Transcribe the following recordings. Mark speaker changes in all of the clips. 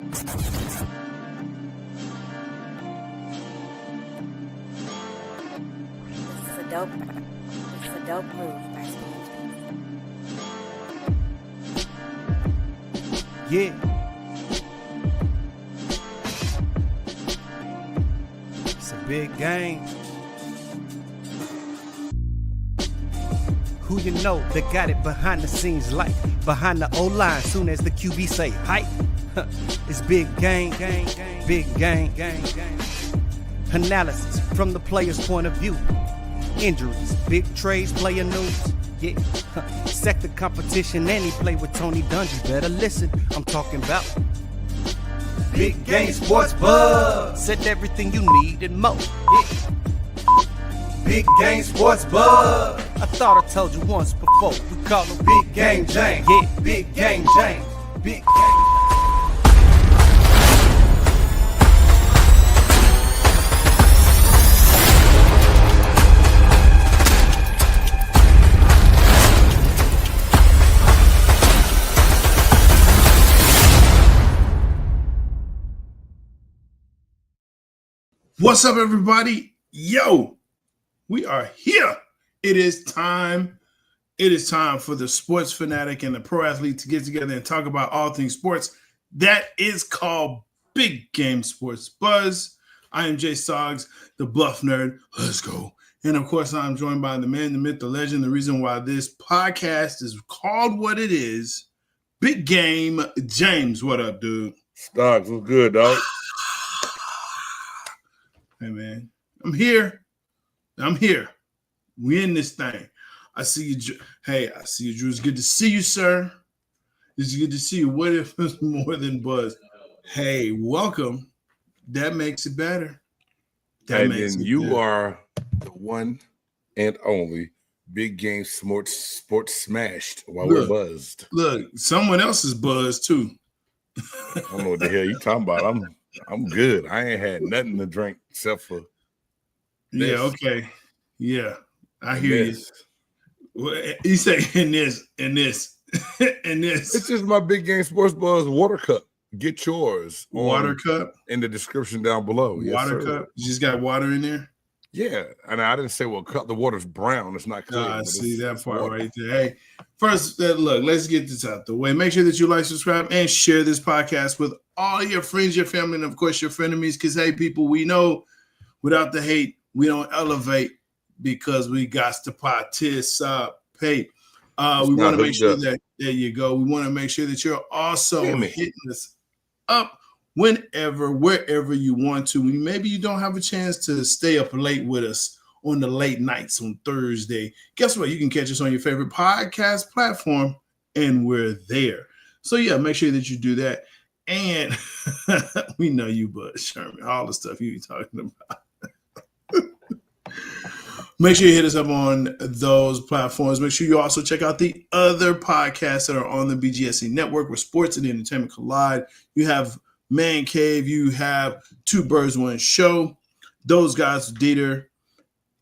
Speaker 1: It's a dope move by Steve.
Speaker 2: Yeah. It's a big game. Who you know that got it behind the scenes like behind the O-line soon as the QB say hype. It's big game, big game. Analysis from the player's point of view. Injuries, big trades, player news. Yeah, sector competition, and he play with Tony Dungy. Better listen, I'm talking about Big Game Sports Buzz. Said everything you need and more. Yeah. Big Game Sports Buzz. I thought I told you once before. We call him Big Game James. Yeah, Big Game James. Big Game.
Speaker 3: What's up, everybody? Yo, we are here. It is time. It is time for the sports fanatic and the pro athlete to get together and talk about all things sports. That is called Big Game Sports Buzz. I am J-Stogs, the Bluff Nerd. Let's go. And of course, I'm joined by the man, the myth, the legend, the reason why this podcast is called what it is, Big Game James. What up, dude?
Speaker 4: Stogs, what's good, dog?
Speaker 3: Hey, man, I'm here. We in this thing. I see you. Hey, I see you, Drew. It's good to see you, sir. It's good to see you. What if it's more than buzz? Hey, welcome. That makes it better.
Speaker 4: And you are the one and only Big Game Sports Smashed while we're buzzed.
Speaker 3: Look, someone else is buzzed too.
Speaker 4: I don't know what the hell you talking about. I'm good. I ain't had nothing to drink except for this.
Speaker 3: Yeah, okay. Yeah, I hear you. Well, you say in this.
Speaker 4: It's just my Big Game Sports Buzz water cup. Get yours.
Speaker 3: Water cup?
Speaker 4: In the description down below.
Speaker 3: Water cup? You just got water in there?
Speaker 4: Yeah. And I didn't say what cup. The water's brown. It's not clear.
Speaker 3: I see that part right there. Hey, first, look, let's get this out the way. Make sure that you like, subscribe, and share this podcast with all your friends, your family, and, of course, your frenemies. Because, hey, people, we know without the hate, we don't elevate because we got to participate. We want to make sure that, there you go. We want to make sure that you're also hitting us up whenever, wherever you want to. Maybe you don't have a chance to stay up late with us on the late nights on Thursday. Guess what? You can catch us on your favorite podcast platform, and we're there. So, yeah, make sure that you do that. And we know you, Bud Sherman, all the stuff you be talking about. Make sure you hit us up on those platforms. Make sure you also check out the other podcasts that are on the BGSC network where sports and entertainment collide. You have Man Cave. You have Two Birds, One Show. Those guys, Dieter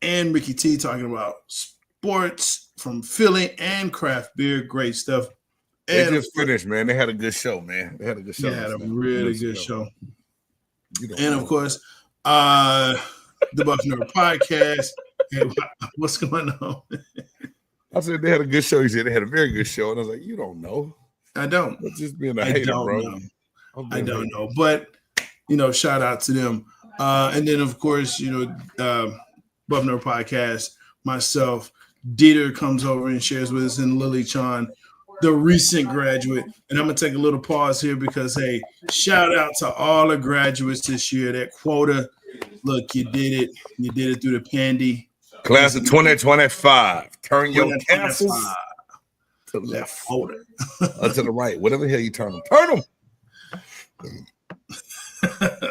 Speaker 3: and Ricky T, talking about sports from Philly and craft beer. Great stuff.
Speaker 4: They just finished, man. They had a good show, man. They had a good show.
Speaker 3: They had a really good show. And, of course, the Buff Nerd Podcast. Hey, what's going on?
Speaker 4: I said they had a good show. He said they had a very good show. And I was like, you don't know.
Speaker 3: I don't.
Speaker 4: It's just being a hater, bro.
Speaker 3: I don't know. But, shout out to them. And then, of course, Buff Nerd Podcast, myself, Dieter comes over and shares with us, and Lily Chan, the recent graduate. And I'm going to take a little pause here because, hey, shout out to all the graduates this year. That quota, look, you did it. You did it through the pandy.
Speaker 4: Class of 2025. Turn your castles to the left.
Speaker 3: Quota.
Speaker 4: Or to the right. Whatever the hell you turn them. Turn them.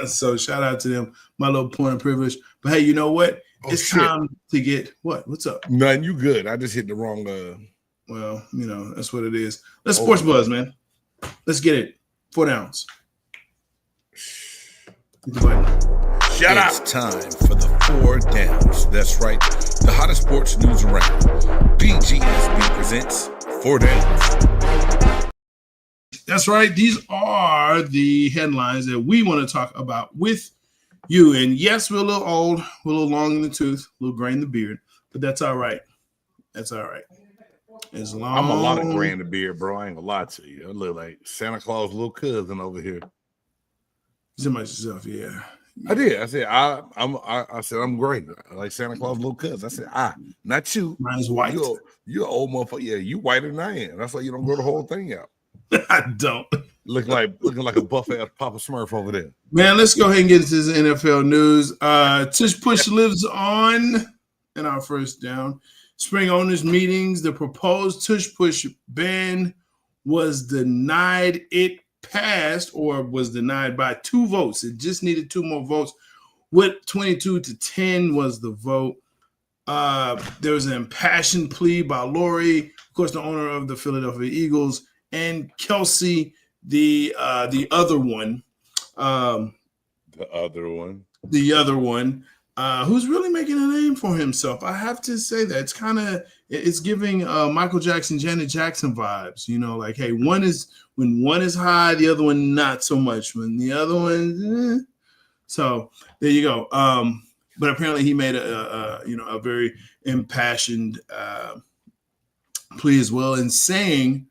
Speaker 3: So shout out to them. My little point of privilege. But, hey, you know what? It's time to get what? What's up?
Speaker 4: None. You good. I just hit the wrong.
Speaker 3: Well, that's what it is. Let's sports buzz, man. Let's get it. 4 downs.
Speaker 4: Shout out. It's time for the 4 downs. That's right. The hottest sports news around. BGSB presents 4 downs.
Speaker 3: That's right. These are the headlines that we want to talk about with you. And yes, we're a little old, we're a little long in the tooth, a little gray in the beard, but that's all right. That's all right. As long
Speaker 4: I'm a lot of gray in the beard, bro. I ain't gonna lie to you. I look like Santa Claus' little cousin over here.
Speaker 3: You said yourself, yeah.
Speaker 4: I did. I said I said I'm great, like Santa Claus' little cousin. I said not you.
Speaker 3: Mine's white.
Speaker 4: You're an old motherfucker. Yeah, you whiter than I am. That's why you don't grow the whole thing out.
Speaker 3: I don't.
Speaker 4: Looking like a buff ass Papa Smurf over there.
Speaker 3: Man, let's go ahead and get into this NFL news. Tush Push lives on in our first down. Spring owners meetings. The proposed Tush Push ban was denied. It passed or was denied by 2 votes. It just needed 2 more votes. With 22-10 was the vote. There was an impassioned plea by Lori, of course, the owner of the Philadelphia Eagles, and Kelsey, the other one. The other one, who's really making a name for himself. I have to say that it's giving Michael Jackson, Janet Jackson vibes. You know, like, hey, when one is high, the other one not so much. When the other one, so there you go. But apparently he made a very impassioned plea as well, in saying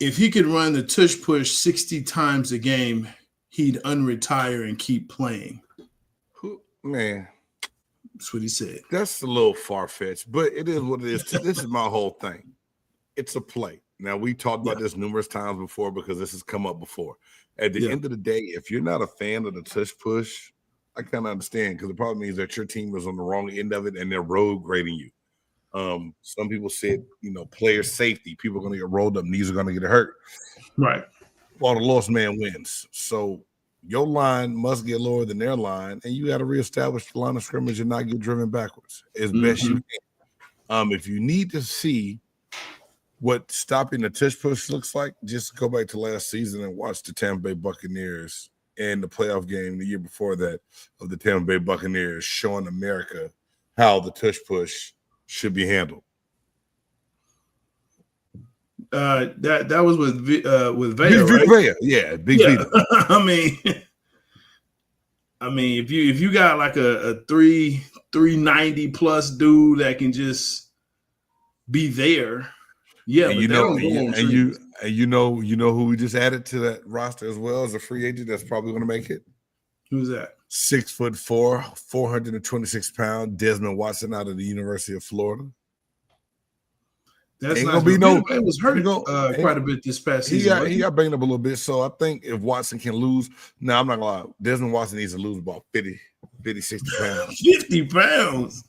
Speaker 3: if he could run the Tush Push 60 times a game, he'd unretire and keep playing.
Speaker 4: Man,
Speaker 3: that's what he said.
Speaker 4: That's a little far-fetched, but it is what it is. This is my whole thing. It's a play. Now, we talked about this numerous times before because this has come up before. At the end of the day, if you're not a fan of the Tush Push, I kind of understand, because the problem is that your team is on the wrong end of it and they're road grading you. Some people said, player safety. People are going to get rolled up. Knees are going to get hurt.
Speaker 3: Right.
Speaker 4: While the lost man wins. So your line must get lower than their line, and you got to reestablish the line of scrimmage and not get driven backwards as best you can. If you need to see what stopping the Tush Push looks like, just go back to last season and watch the Tampa Bay Buccaneers and the playoff game the year before that of the Tampa Bay Buccaneers, showing America how the Tush Push should be handled.
Speaker 3: That was with Vega, right?
Speaker 4: Vega, yeah, Big Vega.
Speaker 3: I mean, if you got like a 390 plus dude that can just be there, yeah.
Speaker 4: And you know who we just added to that roster as well as a free agent that's probably going to make it.
Speaker 3: Who's that?
Speaker 4: 6'4", 426 pound Desmond Watson out of the University of Florida.
Speaker 3: That's not going to be it was hurt quite a bit this past season.
Speaker 4: He got banged up a little bit. So I think if Watson can lose, I'm not going to lie. Desmond Watson needs to lose about 50, 60 pounds.
Speaker 3: 50 pounds.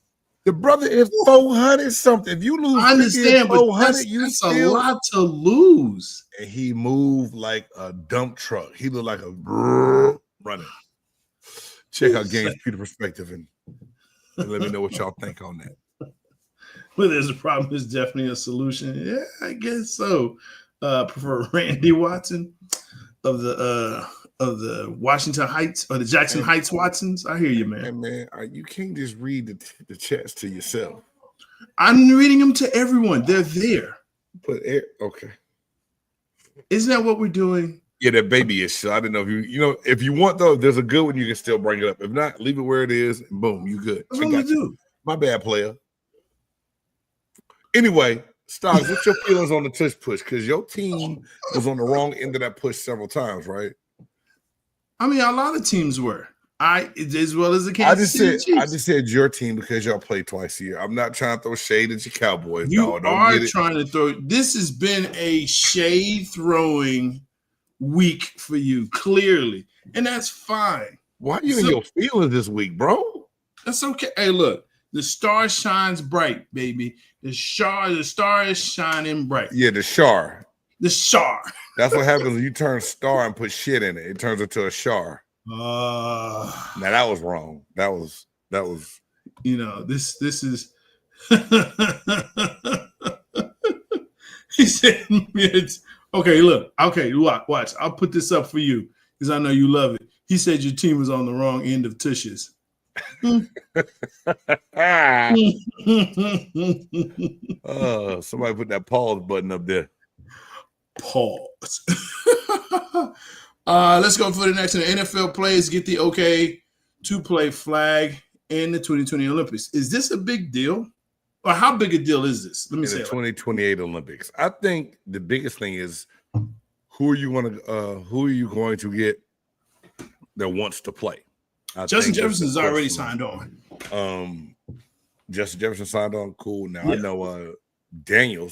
Speaker 4: The brother is 400 something. If you lose,
Speaker 3: I understand,
Speaker 4: 400,
Speaker 3: that's a lot to lose.
Speaker 4: And he moved like a dump truck. He looked like a running. Check out Game's Peter perspective and let me know what y'all think on that.
Speaker 3: Well, there's a problem. There's definitely a solution. Yeah, I guess so. Prefer Randy Watson of the Washington Heights or the Jackson Heights Watsons. I hear you, man.
Speaker 4: Hey, man, you can't just read the chats to yourself.
Speaker 3: I'm reading them to everyone. They're there.
Speaker 4: But okay,
Speaker 3: isn't that what we're doing?
Speaker 4: Yeah, that baby is. So I didn't know if if you want though, there's a good one you can still bring it up. If not, leave it where it is. And boom, you good.
Speaker 3: That's what we do.
Speaker 4: My bad, player. Anyway, Stogs, what's your feelings on the Tush Push? Because your team was on the wrong end of that push several times, right?
Speaker 3: I mean, a lot of teams were. As well as the Kansas City Chiefs.
Speaker 4: I just said your team because y'all play twice a year. I'm not trying to throw shade at your Cowboys.
Speaker 3: You are trying to throw. This has been a shade throwing week for you, clearly, and that's fine.
Speaker 4: Why are you in your feelings this week, bro?
Speaker 3: That's okay. Hey, look, the star shines bright, baby. The star is shining bright.
Speaker 4: Yeah, the shar.
Speaker 3: The shar.
Speaker 4: That's what happens when you turn star and put shit in it. It turns into a shar. Now that was wrong. That was.
Speaker 3: This is. He said, "Okay, look. Okay, watch. I'll put this up for you because I know you love it." He said your team was on the wrong end of tushes.
Speaker 4: Somebody put that pause button up there.
Speaker 3: Pause. Let's go for the next one. NFL players get the okay to play flag in the 2020 Olympics. Is this a big deal? Or how big a deal is this? Let me say
Speaker 4: the 2028 Olympics. I think the biggest thing is who are you going to get that wants to play?
Speaker 3: Justin Jefferson's already signed on.
Speaker 4: Justin Jefferson signed on. Cool. Now I know Jane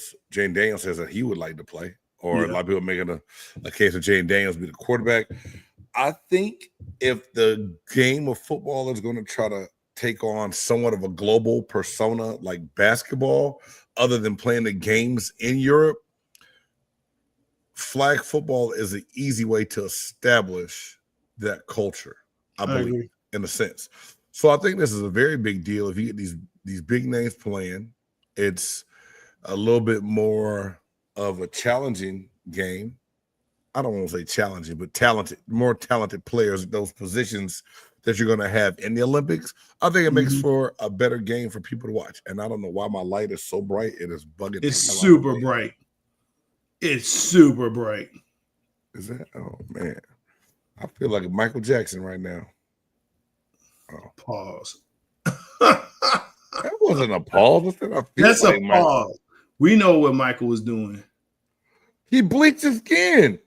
Speaker 4: Daniels says that he would like to play, or a lot of people making a case of Jane Daniels be the quarterback. I think if the game of football is going to try to take on somewhat of a global persona like basketball, other than playing the games in Europe, flag football is an easy way to establish that culture, I believe, in a sense. So I think this is a very big deal. If you get these big names playing, it's a little bit more of a challenging game. I don't want to say challenging, but more talented players at those positions that you're going to have in the Olympics. I think it makes for a better game for people to watch. And I don't know why my light is so bright. It is bugging.
Speaker 3: It's super bright. It's super bright.
Speaker 4: Is that? Oh, man. I feel like Michael Jackson right now. Oh.
Speaker 3: Pause.
Speaker 4: That wasn't a pause.
Speaker 3: That's like a pause. We know what Michael was doing.
Speaker 4: He bleached his skin.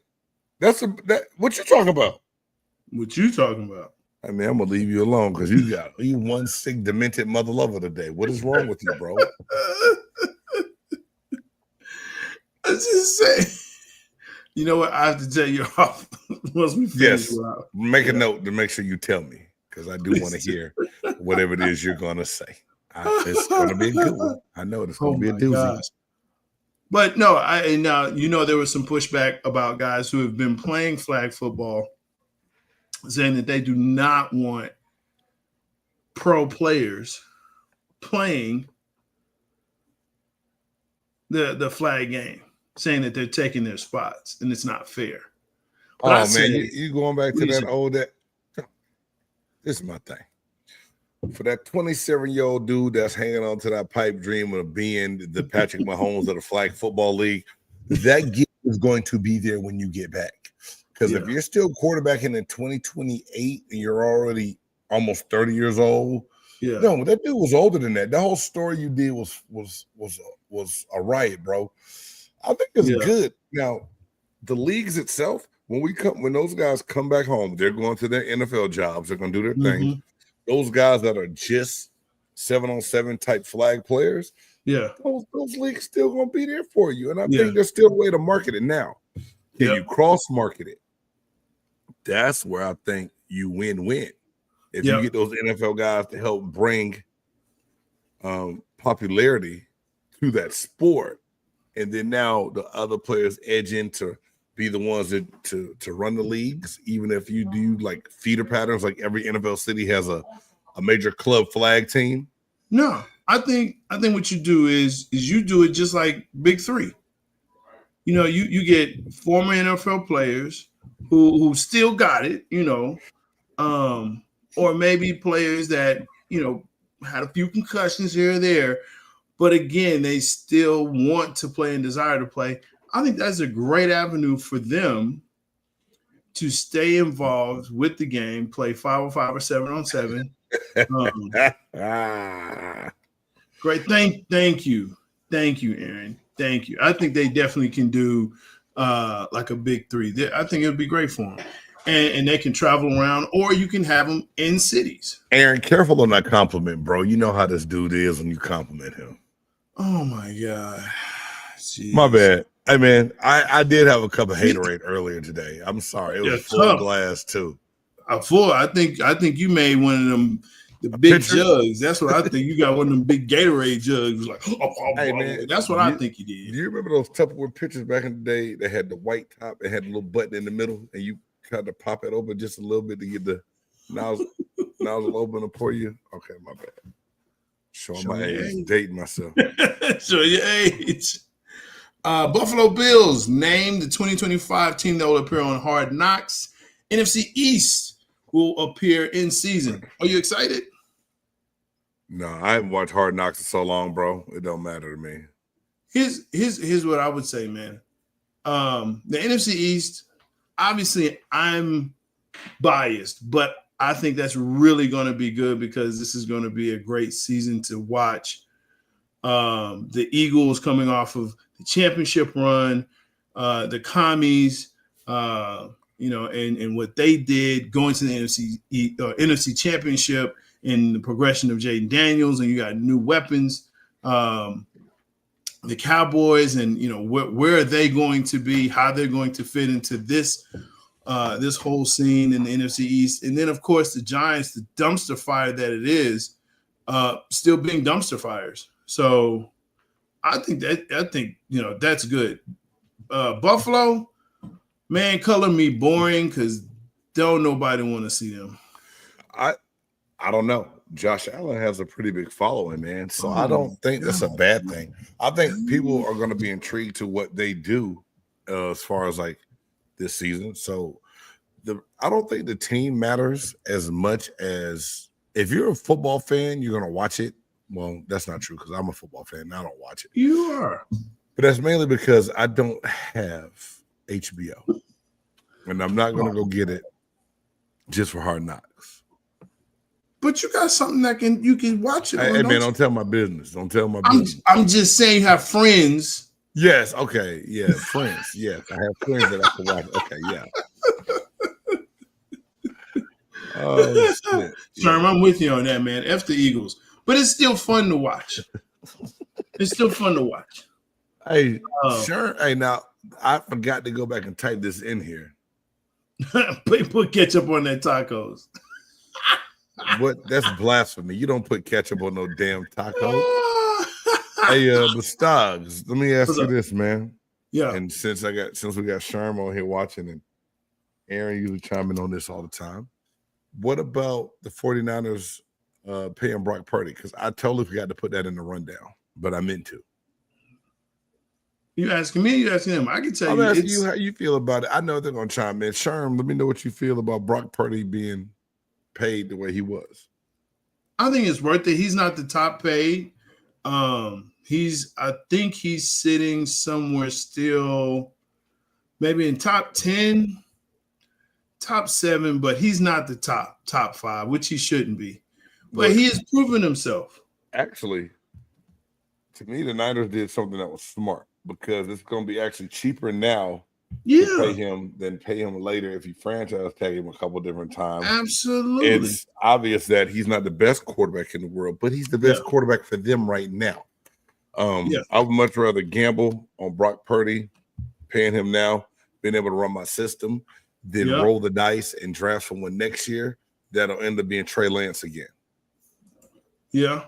Speaker 4: What you talking about?
Speaker 3: What you talking about?
Speaker 4: I mean, I'm gonna leave you alone because you one sick, demented mother lover today. What is wrong with you, bro?
Speaker 3: I just say, you know what? I have to tell you off once we finish.
Speaker 4: Yes, make a note to make sure you tell me because I do want to hear whatever it is you're gonna say. It's gonna be a good one. I know it's gonna be a doozy.
Speaker 3: Gosh. But no, there was some pushback about guys who have been playing flag football, saying that they do not want pro players playing the flag game, saying that they're taking their spots and it's not fair. But
Speaker 4: you going back to that old that. This is my thing. For that 27-year-old dude that's hanging on to that pipe dream of being the Patrick Mahomes of the flag football league, that gift is going to be there when you get back. Because if you're still quarterbacking in 2028 and you're already almost 30 years old, no, that dude was older than that. The whole story you did was a riot, bro. I think it's good. Now, the leagues itself, when those guys come back home, they're going to their NFL jobs. They're going to do their thing. Those guys that are just 7-on-7 type flag players, those leagues still going to be there for you. And I think there's still a way to market it now. Can you cross-market it? That's where I think you win-win. If you get those NFL guys to help bring popularity to that sport, and then now the other players edge into be the ones to run the leagues, even if you do like feeder patterns, like every NFL city has a major club flag team.
Speaker 3: No, I think what you do is you do it just like Big Three. You know, you get former NFL players who still got it, or maybe players that, had a few concussions here or there, but again, they still want to play and desire to play. I think that's a great avenue for them to stay involved with the game, play 5-on-5 or 7-on-7. Great. Thank you, Aaron. Thank you. I think they definitely can do like a Big Three. I think it would be great for them. And they can travel around, or you can have them in cities.
Speaker 4: Aaron, careful on that compliment, bro. You know how this dude is when you compliment him.
Speaker 3: Oh, my God. Jeez.
Speaker 4: My bad. Hey, man, I did have a cup of haterade earlier today. I'm sorry. It was full glass, too.
Speaker 3: I think you made one of them the big jugs. That's what I think. You got one of them big Gatorade jugs. Like, hey, man, that's what I think you did.
Speaker 4: Do you remember those Tupperware pictures back in the day that had the white top and had a little button in the middle, and you tried to pop it open just a little bit to get the nozzle open to pour you? Okay, my bad. Showing my age, dating myself.
Speaker 3: Show your age. Buffalo Bills named the 2025 team that will appear on Hard Knocks. NFC East will appear in season. Are you excited?
Speaker 4: No, I haven't watched Hard Knocks in so long, bro. It don't matter to me.
Speaker 3: Here's what I would say, man. The NFC East, obviously, I'm biased, but I think that's really going to be good because this is going to be a great season to watch. The Eagles coming off of the championship run, the Commies, and what they did going to the NFC championship and the progression of Jaden Daniels, and you got new weapons. The Cowboys, and where are they going to be? How they're going to fit into this whole scene in the NFC East, and then of course the Giants, the dumpster fire that it is, still being dumpster fires. So I think that's good. Buffalo, man, color me boring because don't nobody want to see them.
Speaker 4: I don't know. Josh Allen has a pretty big following, man. So I don't think that's a bad thing. I think people are going to be intrigued to what they do as far as like this season. So I don't think the team matters as much as if you're a football fan, you're going to watch it. Well, that's not true because I'm a football fan and I don't watch it.
Speaker 3: You are.
Speaker 4: But that's mainly because I don't have HBO. And I'm not going to go get it just for Hard Knocks.
Speaker 3: But you got something that you can watch it.
Speaker 4: Hey, man, don't tell my business. Don't tell my business.
Speaker 3: I'm just saying you have friends.
Speaker 4: Yes, okay. Yeah, friends. Yes, I have friends that I can watch. Okay, yeah. Oh, shit.
Speaker 3: Sherm, I'm with you on that, man. F the Eagles. But it's still fun to watch. It's still fun to watch.
Speaker 4: Hey, sure. Hey, now, I forgot to go back and type this in here.
Speaker 3: Put ketchup on their tacos.
Speaker 4: What? That's blasphemy. You don't put ketchup on no damn tacos. Hey, the Stogs. Let me ask you this, man.
Speaker 3: Yeah.
Speaker 4: And since we got Sherm on here watching, and Aaron usually chiming on this all the time, what about the 49ers paying Brock Purdy? Because I totally forgot to put that in the rundown, but I meant to.
Speaker 3: You asking me? You asking him? I can tell
Speaker 4: I'm
Speaker 3: you.
Speaker 4: asking you how you feel about it. I know they're gonna chime in. Sherm, let me know what you feel about Brock Purdy being paid the way he was.
Speaker 3: I think it's worth it. He's not the top paid. I think he's sitting somewhere still, maybe in top 10, top 7, but he's not the top 5, which he shouldn't be. But he has proven himself.
Speaker 4: Actually, to me, the Niners did something that was smart because it's going to be actually cheaper now to pay him than pay him later if you franchise tag him a couple different times.
Speaker 3: Absolutely.
Speaker 4: It's obvious that he's not the best quarterback in the world, but he's the best quarterback for them right now. I would much rather gamble on Brock Purdy, paying him now, being able to run my system, than roll the dice and draft someone next year that'll end up being Trey Lance again.
Speaker 3: Yeah.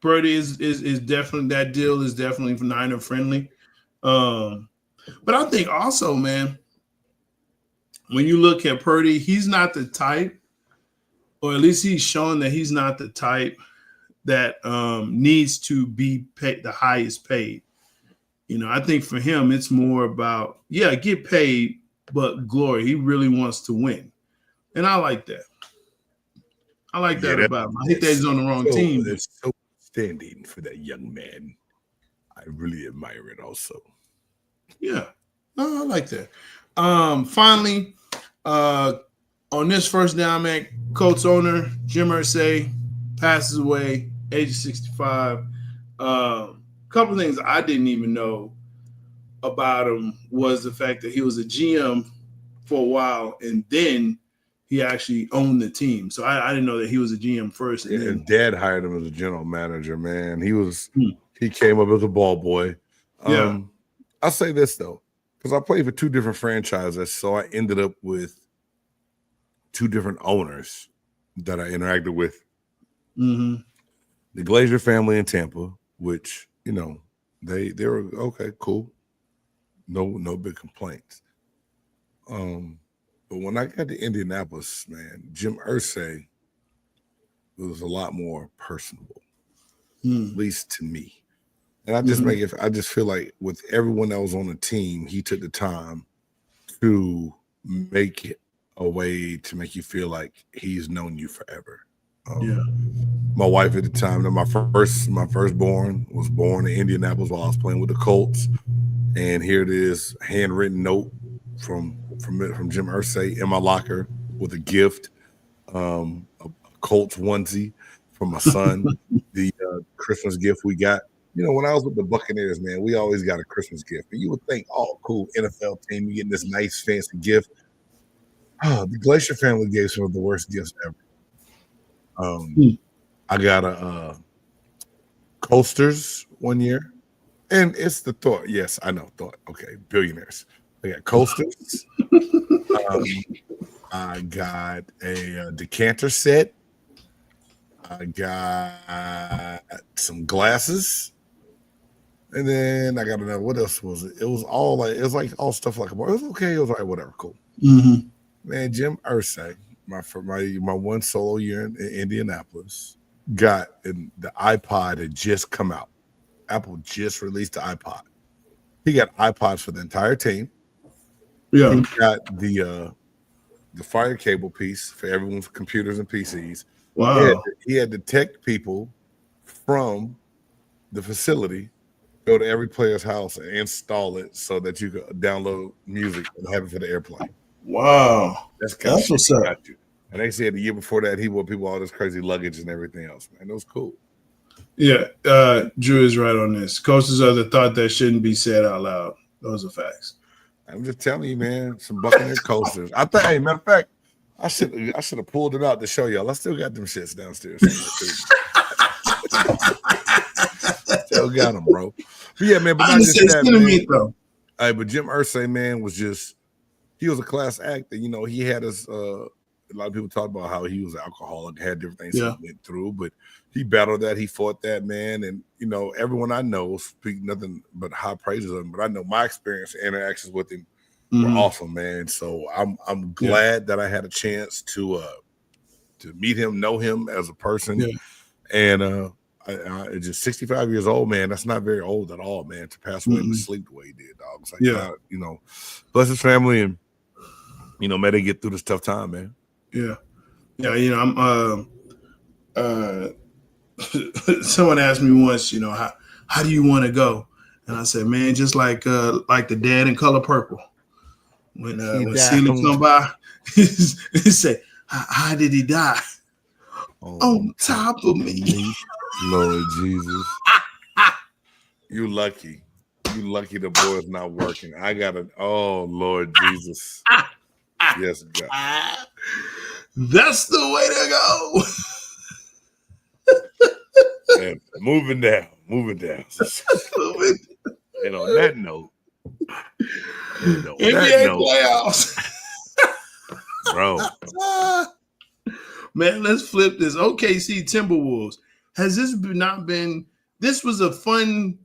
Speaker 3: Purdy is definitely, that deal is definitely Niner friendly. But I think also, man, when you look at Purdy, he's not the type, or at least he's shown that he's not the type that needs to be paid the highest paid. I think for him, it's more about, get paid, but glory. He really wants to win. And I like that. I like that about him. I think that he's on the wrong team.
Speaker 4: It's so standing for that young man. I really admire it also.
Speaker 3: Yeah, I like that. Finally, on this first down, man, Colts owner Jim Irsay passes away, age of 65. Couple of things I didn't even know about him was the fact that he was a GM for a while, and then he actually owned the team. So I didn't know that he was a GM first. And
Speaker 4: his dad hired him as a general manager, man. He came up as a ball boy. I'll say this, though, because I played for 2 different franchises, so I ended up with 2 different owners that I interacted with.
Speaker 3: Mm-hmm.
Speaker 4: The Glazier family in Tampa, which, they were okay, cool. No big complaints. But when I got to Indianapolis, man, Jim Irsay was a lot more personable, at least to me. And I just feel like with everyone that was on the team, he took the time to make it a way to make you feel like he's known you forever. My wife at the time, my firstborn was born in Indianapolis while I was playing with the Colts. And here it is, handwritten note from Jim Irsay in my locker with a gift, a Colts onesie from my son, the Christmas gift we got. You know, when I was with the Buccaneers, man, we always got a Christmas gift. And you would think, oh, cool, NFL team, you getting this nice, fancy gift. Oh, the Glacier family gave some of the worst gifts ever. I got a coasters one year. And it's the Thought. Yes, I know Thought. Okay, billionaires. I got coasters. I got a decanter set. I got some glasses. And then I got another. What else was it? It was all all stuff like it was okay. It was all right, whatever, cool.
Speaker 3: Mm-hmm.
Speaker 4: Man, Jim Irsay, my one solo year in Indianapolis, got the iPod had just come out. Apple just released the iPod. He got iPods for the entire team.
Speaker 3: Yeah.
Speaker 4: He got the fire cable piece for everyone's computers and PCs.
Speaker 3: Wow.
Speaker 4: He had to tech people from the facility go to every player's house and install it so that you could download music and have it for the airplane.
Speaker 3: Wow.
Speaker 4: That's
Speaker 3: what's up.
Speaker 4: And they said the year before that he wore people all this crazy luggage and everything else. Man, it was cool.
Speaker 3: Yeah, Drew is right on this. Coasters are the thought that shouldn't be said out loud. Those are facts.
Speaker 4: I'm just telling you, man. Some Buccaneer coasters. I think, hey, matter of fact, I should have pulled it out to show y'all. I still got them shits downstairs. Still got them, bro. But yeah, man. But not just that, man.
Speaker 3: Though.
Speaker 4: Hey, but Jim Irsay, man, he was a class act. You know, he had us. A lot of people talk about how he was an alcoholic, had different things he went through, but he battled that. He fought that, man. And, you know, everyone I know speak nothing but high praises of him. But I know my experience and interactions with him were awesome, man. So I'm glad that I had a chance to meet him, know him as a person. Yeah. And I just 65 years old, man. That's not very old at all, man, to pass away in the sleep the way he did, dog. It's like, God, you know, bless his family and, you know, may they get through this tough time, man.
Speaker 3: Yeah. Yeah, you know, I'm someone asked me once, you know, how do you want to go? And I said, man, just like the dad in Color Purple. When Celia come by, he said, how did he die? On top of me.
Speaker 4: Lord Jesus. You lucky. You lucky the boy's not working. I got it. Oh, Lord Jesus. Yes, God.
Speaker 3: That's the way to go.
Speaker 4: And moving down. And on that note,
Speaker 3: NBA playoffs.
Speaker 4: Bro.
Speaker 3: Man, let's flip this. OKC Timberwolves. Has this not been – this was a fun,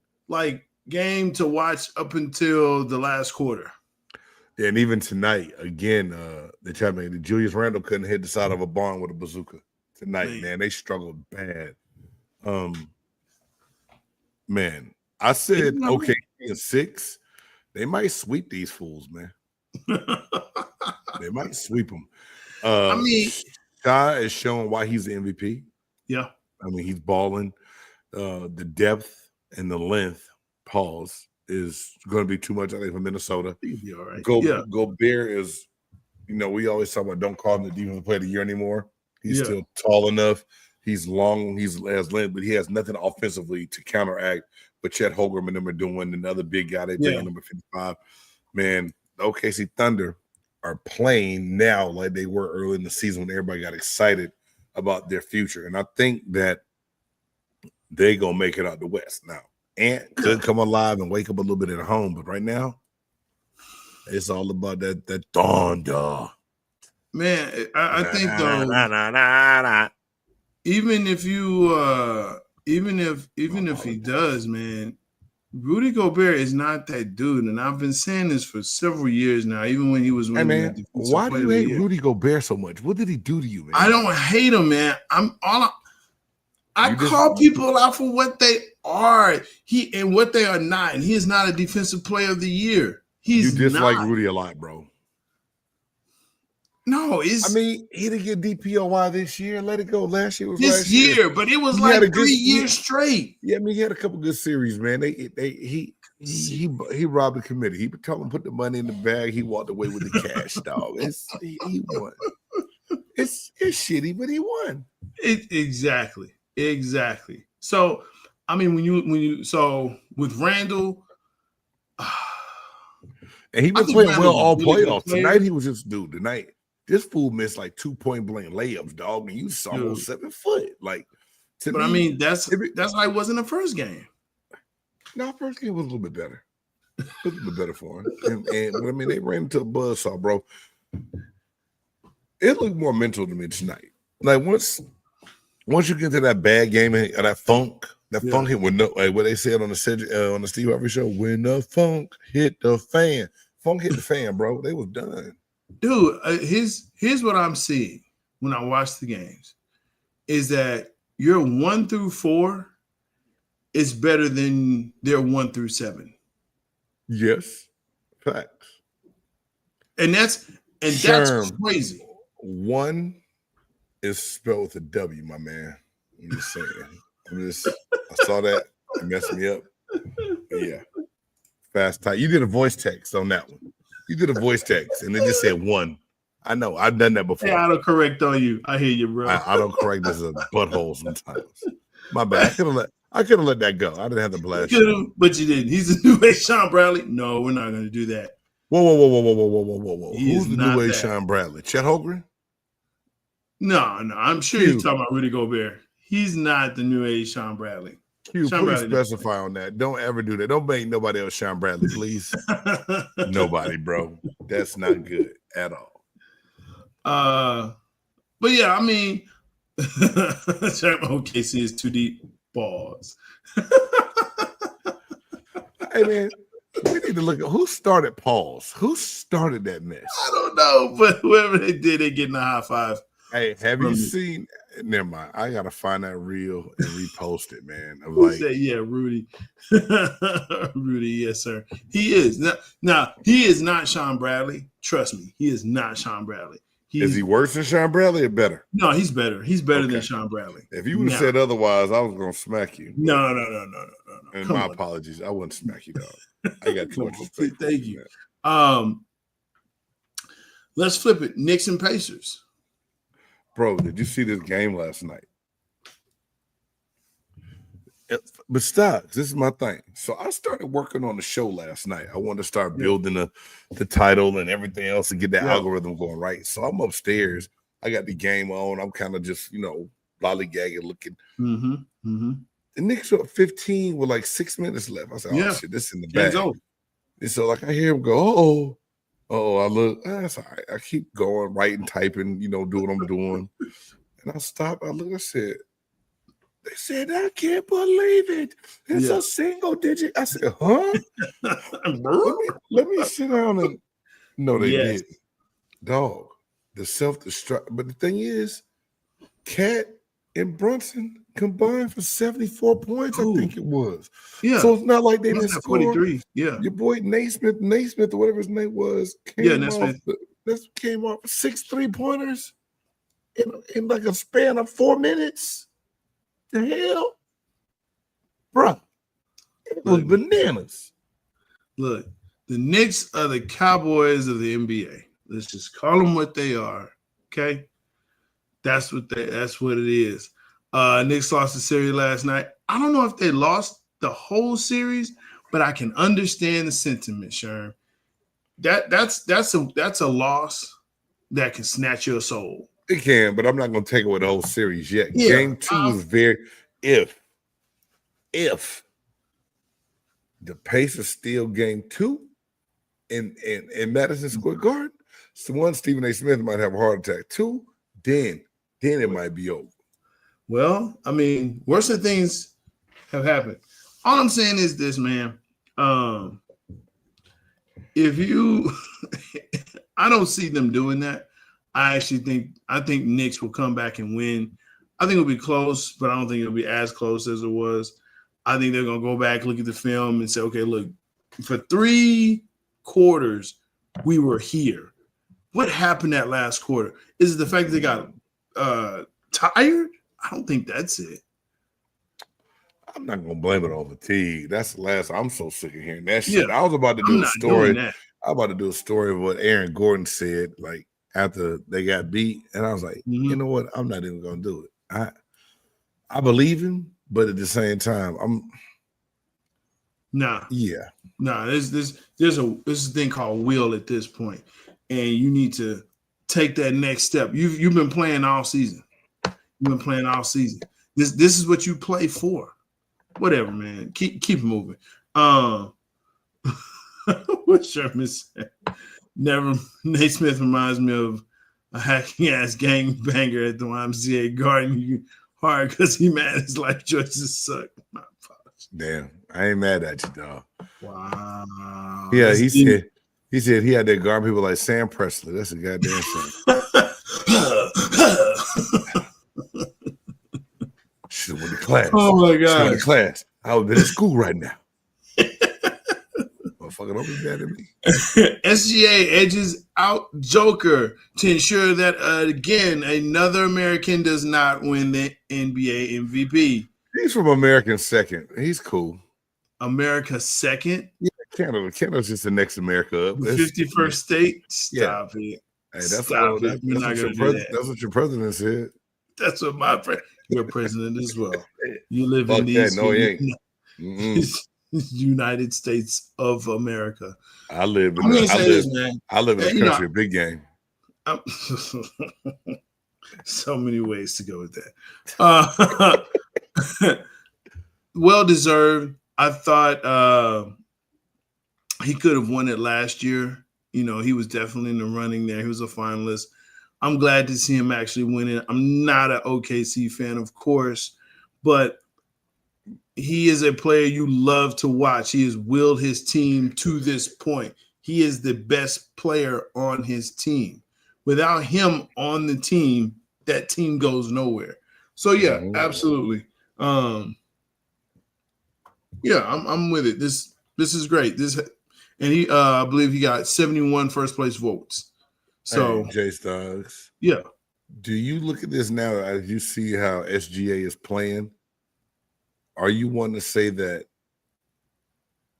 Speaker 3: game to watch up until the last quarter.
Speaker 4: Yeah, and even tonight, again, the Julius Randle couldn't hit the side of a barn with a bazooka tonight, man. They struggled bad. Man, I said, okay, in 6, they might sweep these fools, man. They might sweep them. Shai is showing why he's the MVP.
Speaker 3: Yeah.
Speaker 4: I mean, he's balling. The depth and the length, is going to be too much, I think, for Minnesota.
Speaker 3: He'll be all right.
Speaker 4: Gobert is, we always talk about don't call him the defensive player of the year anymore. He's still tall enough. He's long. He has length, but he has nothing offensively to counteract. But Chet Holmgren and them are doing. Another big guy they take number 55. Man, the OKC Thunder are playing now like they were early in the season when everybody got excited about their future. And I think that they going to make it out the West now. Ant could come alive and wake up a little bit at home, but right now, it's all about that thunder.
Speaker 3: Man, I think though, even if he does, man, Rudy Gobert is not that dude, and I've been saying this for several years now. Even when he was winning,
Speaker 4: hey man, why do you hate Rudy Gobert so much? What did he do to you, man?
Speaker 3: I don't hate him, man. I call people out for what they are, and what they are not, and he is not a defensive player of the year. You
Speaker 4: dislike Rudy a lot, bro.
Speaker 3: No,
Speaker 4: he didn't get DPOY this year. Let it go. Last year was
Speaker 3: this
Speaker 4: last year.
Speaker 3: But it was
Speaker 4: He
Speaker 3: like
Speaker 4: had a
Speaker 3: 3 years straight.
Speaker 4: Yeah, he had a couple good series, man. He robbed the committee. He told him put the money in the bag. He walked away with the cash, dog. He won. It's shitty, but he won.
Speaker 3: Exactly. So, I mean, when you with Randall,
Speaker 4: and he was playing well all playoffs. Tonight he was just tonight. This fool missed like 2 point-blank layups, dog, and you saw almost 7 foot. Like,
Speaker 3: but I mean, that's how it was in the first game.
Speaker 4: No, first game was a little bit better. A little bit better for him. But I mean, they ran into a buzzsaw, bro. It looked more mental to me tonight. Like once you get to that bad game and that funk hit with like what they said on the Steve Harvey show, when the funk hit the fan. Funk hit the fan, bro. They was done.
Speaker 3: Dude, here's what I'm seeing when I watch the games is that your 1 through 4 is better than their 1 through 7.
Speaker 4: Yes, facts.
Speaker 3: And that's crazy.
Speaker 4: 1 is spelled with a W, my man. I'm just saying. I saw that. It messed me up. But yeah, fast tight. You did a voice text on that one. You did a voice text, and it just said 1. I know. I've done that before.
Speaker 3: Hey, autocorrect on you. I hear you, bro.
Speaker 4: Autocorrect is a butthole sometimes. My bad. I could have let that go. I didn't have to blast you.
Speaker 3: But you didn't. He's the new age Sean Bradley. No, we're not going to do that.
Speaker 4: Whoa. Who's the new age Sean Bradley? Chet Holmgren?
Speaker 3: No. I'm sure you're talking about Rudy Gobert. He's not the new age Sean Bradley.
Speaker 4: Please specify on that. Don't ever do that. Don't make nobody else Sean Bradley, please. Nobody, bro. That's not good at all.
Speaker 3: But yeah, I mean, OKC is too deep. Balls.
Speaker 4: Hey man, we need to look at who started Pauls. Who started that mess?
Speaker 3: I don't know, but whoever they did, they getting a high five.
Speaker 4: Hey, have you seen? Never mind. I gotta find that reel and repost it, man.
Speaker 3: Rudy. Rudy, yes, sir. He is. Now, he is not Sean Bradley. Trust me, he is not Sean Bradley.
Speaker 4: Is he worse than Sean Bradley or better?
Speaker 3: No, he's better. He's better than Sean Bradley.
Speaker 4: If you would have said otherwise, I was gonna smack you.
Speaker 3: No.
Speaker 4: And my apologies. I wouldn't smack you, dog. I got too much respect.
Speaker 3: Thank you. Let's flip it. Knicks and Pacers.
Speaker 4: Bro, did you see this game last night? But Stocks, this is my thing. So I started working on the show last night. I wanted to start building the title and everything else to get the algorithm going right. So I'm upstairs. I got the game on. I'm kind of just, lollygagging, looking. The Knicks are up 15 with like 6 minutes left. I said, oh, shit, this is in the bag. And so, I hear him go, I look, that's all right. I keep going, writing, typing, do what I'm doing. And I stopped. I looked, I said, they said, I can't believe it. It's a single digit. I said, huh? let me sit down and no, they didn't. Dog, the self-destruct. But the thing is, Cat and Brunson combined for 74 points, I think it was. Yeah. So it's not like they didn't score. 43. Yeah. Your boy Naismith, or whatever his name was, came off 6 3-pointers in like a span of 4 minutes. The hell? Bro. It was bananas.
Speaker 3: Look, the Knicks are the Cowboys of the NBA. Let's just call them what they are. Okay? That's what it is. Knicks lost the series last night. I don't know if they lost the whole series, but I can understand the sentiment, Sherm. That's a loss that can snatch your soul.
Speaker 4: It can, but I'm not going to take away the whole series yet. Yeah, Game 2 was very if the Pacers steal Game 2 in Madison Square Garden, so one, Stephen A. Smith might have a heart attack. 2, then it might be over.
Speaker 3: Well, I mean, worse things have happened. All I'm saying is this, man. If you, I don't see them doing that. I think Knicks will come back and win. I think it'll be close, but I don't think it'll be as close as it was. I think they're going to go back, look at the film, and say, okay, look, for 3 quarters, we were here. What happened that last quarter? Is it the fact that they got tired? I don't think that's it.
Speaker 4: I'm not gonna blame it on fatigue. That's the last. I'm so sick of hearing that shit.
Speaker 3: Yeah,
Speaker 4: I was about to do
Speaker 3: I'm
Speaker 4: a
Speaker 3: not
Speaker 4: story.
Speaker 3: doing that.
Speaker 4: I was about to do a story of what Aaron Gordon said, like after they got beat, and I was like, you know what? I'm not even gonna do it. I believe him, but at the same time, yeah.
Speaker 3: There's a thing called will at this point, and you need to take that next step. You've been playing all season. You've been playing all season. This is what you play for. Whatever, man. Keep moving. What Sherman said. Never. Nate Smith reminds me of a hacking ass gangbanger at the YMCA guarding hard because he mad his life choices suck. My apologies.
Speaker 4: Damn, I ain't mad at you, dog.
Speaker 3: Wow.
Speaker 4: Yeah, he said he had that guard people like Sam Presley. That's a goddamn shame. Should have went to class.
Speaker 3: Oh my god.
Speaker 4: Went to class. I would have been in school right now. Motherfucker, don't be mad at me.
Speaker 3: SGA edges out Joker to ensure that again another American does not win the NBA MVP.
Speaker 4: He's from American Second. He's cool.
Speaker 3: America Second?
Speaker 4: Yeah, Canada. Canada's just the next America up.
Speaker 3: 51st state? Stop it.
Speaker 4: Hey, that's what your president said.
Speaker 3: That's what your president as well. You live in these United States of America.
Speaker 4: I live in the country of big game.
Speaker 3: So many ways to go with that. Well deserved. I thought he could have won it last year. You know, he was definitely in the running there. He was a finalist. I'm glad to see him actually win it. I'm not an OKC fan, of course, but he is a player you love to watch. He has willed his team to this point. He is the best player on his team. Without him on the team, that team goes nowhere. So, yeah, absolutely. I'm with it. This is great. And he, I believe he got 71 first place votes. So,
Speaker 4: J-Stogs.
Speaker 3: Yeah.
Speaker 4: Do you look at this now as you see how SGA is playing? Are you wanting to say that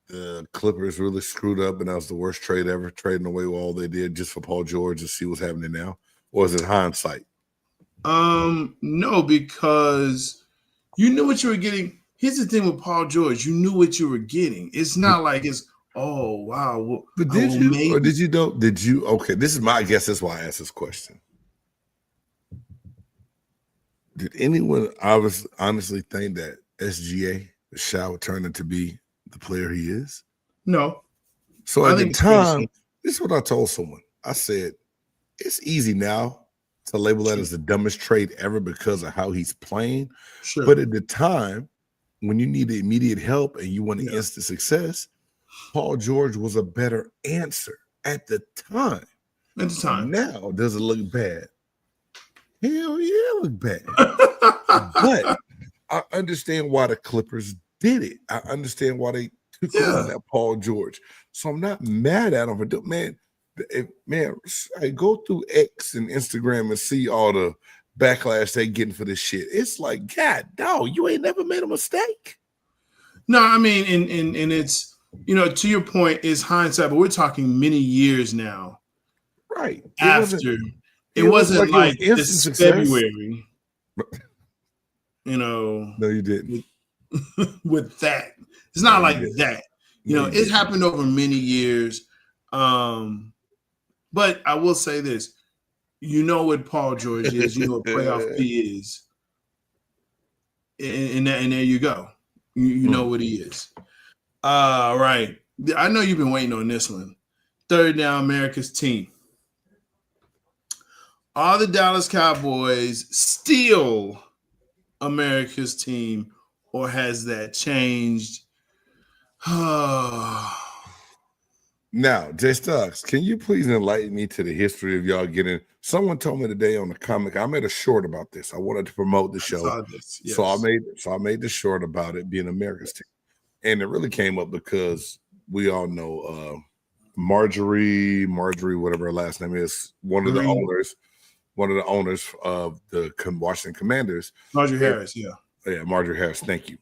Speaker 4: the Clippers really screwed up and that was the worst trade ever, trading away all they did just for Paul George to see what's happening now? Or is it hindsight?
Speaker 3: No, because you knew what you were getting. Here's the thing with Paul George. You knew what you were getting. It's not like it's, oh, wow. Well,
Speaker 4: but did you? Maybe. Or did you know? Did you? Okay, this is my guess. That's why I asked this question. Did anyone honestly think that SGA, Shai, would turn into be the player he is?
Speaker 3: No.
Speaker 4: So at the time, this is what I told someone. I said, it's easy now to label that as the dumbest trade ever because of how he's playing.
Speaker 3: Sure.
Speaker 4: But at the time, when you needed immediate help and you wanted instant success, Paul George was a better answer at the time.
Speaker 3: At the time.
Speaker 4: Now, does it look bad? Hell yeah, it look bad. But I understand why the Clippers did it. I understand why they took on that Paul George. So I'm not mad at him for doing, I go through X and Instagram and see all the backlash they getting for this shit. It's like, God, dog, you ain't never made a mistake.
Speaker 3: No, I mean, and it's, you know, to your point, is hindsight, but we're talking many years now.
Speaker 4: Right.
Speaker 3: It wasn't like this February. You know.
Speaker 4: No, you didn't.
Speaker 3: With that. It's not like that. You know, it happened over many years. But I will say this. You know what Paul George is. You know what playoff P is. And there you go. You know what he is. Right. I know you've been waiting on this one. Third down, America's team. Are the Dallas Cowboys still America's team, or has that changed?
Speaker 4: Now, J-Stogs, can you please enlighten me to the history of y'all getting? Someone told me today on the comic. I made a short about this. I wanted to promote the show, so I made the short about it being America's team, and it really came up because we all know Marjorie, whatever her last name is, one of the owners of the Washington Commanders.
Speaker 3: Marjorie Harris, yeah.
Speaker 4: Yeah, Marjorie Harris, thank you.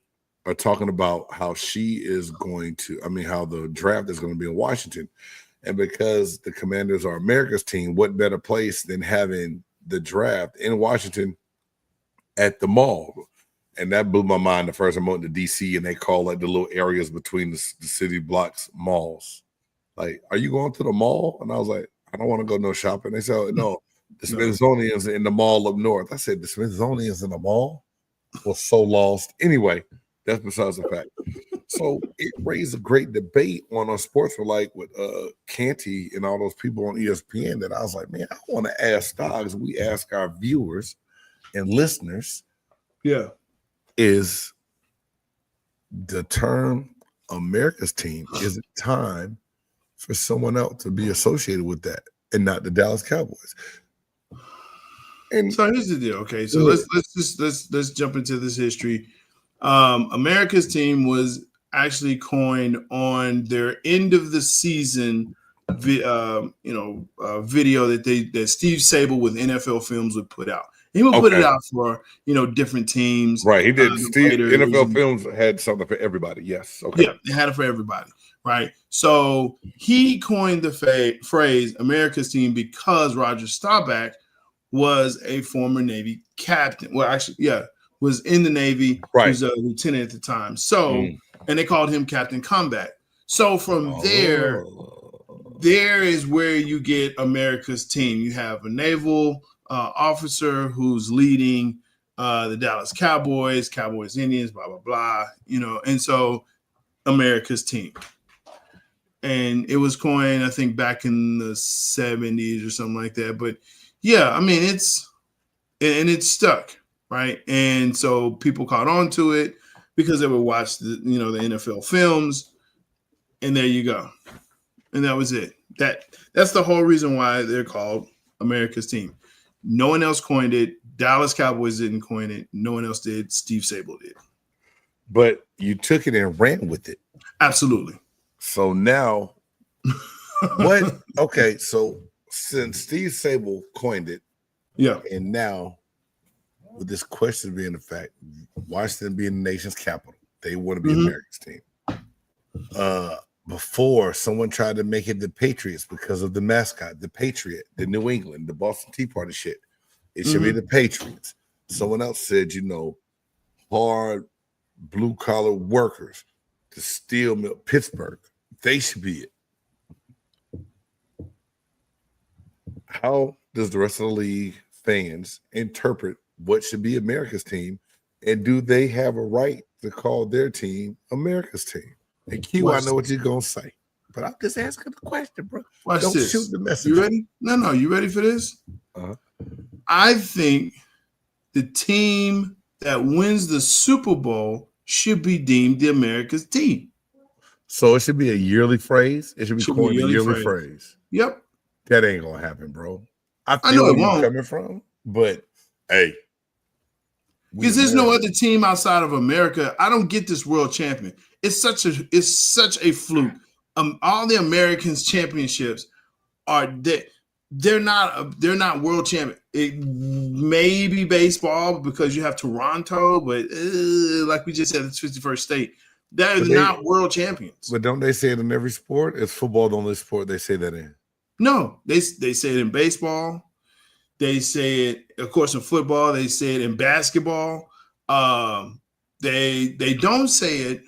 Speaker 4: Are talking about how she is how the draft is going to be in Washington. And because the Commanders are America's team, what better place than having the draft in Washington at the mall? And that blew my mind the first time I went to DC, and they call the little areas between the city blocks malls. Like, are you going to the mall? And I was like, I don't want to go no shopping. They said, no, the Smithsonian's in the mall up north. I said, the Smithsonian's in the mall? Was so lost. Anyway, that's besides the fact. So it raised a great debate on sports with Canty and all those people on ESPN that I was like, man, I want to ask Stogs. We ask our viewers and listeners.
Speaker 3: Yeah.
Speaker 4: Is the term America's team, is it time for someone else to be associated with that and not the Dallas Cowboys? And
Speaker 3: so here's the deal. Okay, so let's jump into this history. America's team was actually coined on their end of the season video that Steve Sable with NFL Films would put out. He would put it out for different teams.
Speaker 4: Right, he did. NFL Films had something for everybody. Yes. Okay.
Speaker 3: Yeah, they had it for everybody. Right. So he coined the phrase America's team because Roger Staubach was a former Navy captain. Well, actually, was in the Navy. Right. He was a lieutenant at the time. So, and they called him Captain Combat. So from there is where you get America's team. You have a naval officer who's leading the Dallas Cowboys, Indians, blah, blah, blah, and so America's team. And it was coined, I think, back in the 70s or something like that. But yeah, I mean, it's stuck, right? And so people caught on to it because they would watch the NFL films, and there you go. And that was it. That's the whole reason why they're called America's team. No one else coined it. Dallas Cowboys didn't coin it. No one else did. Steve Sable did.
Speaker 4: But you took it and ran with it.
Speaker 3: Absolutely.
Speaker 4: So now, what? Okay, so since Steve Sable coined it, and now with this question being the fact, Washington being the nation's capital, they want to be America's team. Before someone tried to make it the Patriots because of the mascot, the Patriot, the New England, the Boston Tea Party shit. It should be the Patriots. Someone else said, hard blue collar workers, the steel mill, Pittsburgh. They should be it. How does the rest of the league fans interpret what should be America's team? And do they have a right to call their team America's team? And Q, I know what you're going to say, but I'm just asking the question, bro. Don't shoot the message.
Speaker 3: You ready? No. You ready for this? I think the team that wins the Super Bowl should be deemed the America's team.
Speaker 4: So it should be a yearly phrase? It should be coined a yearly phrase.
Speaker 3: Yep.
Speaker 4: That ain't going to happen, bro. I know where you're coming from, but hey.
Speaker 3: Because there's no other team outside of America. I don't get this world champion. It's such a fluke. All the Americans championships are they're not world champion. It may be baseball because you have Toronto, but like we just said, it's 51st state. They're not world champions.
Speaker 4: But don't they say it in every sport? It's football the only sport they say that in.
Speaker 3: No, they say it in baseball. They say it, of course, in football. They say it in basketball. They don't say it.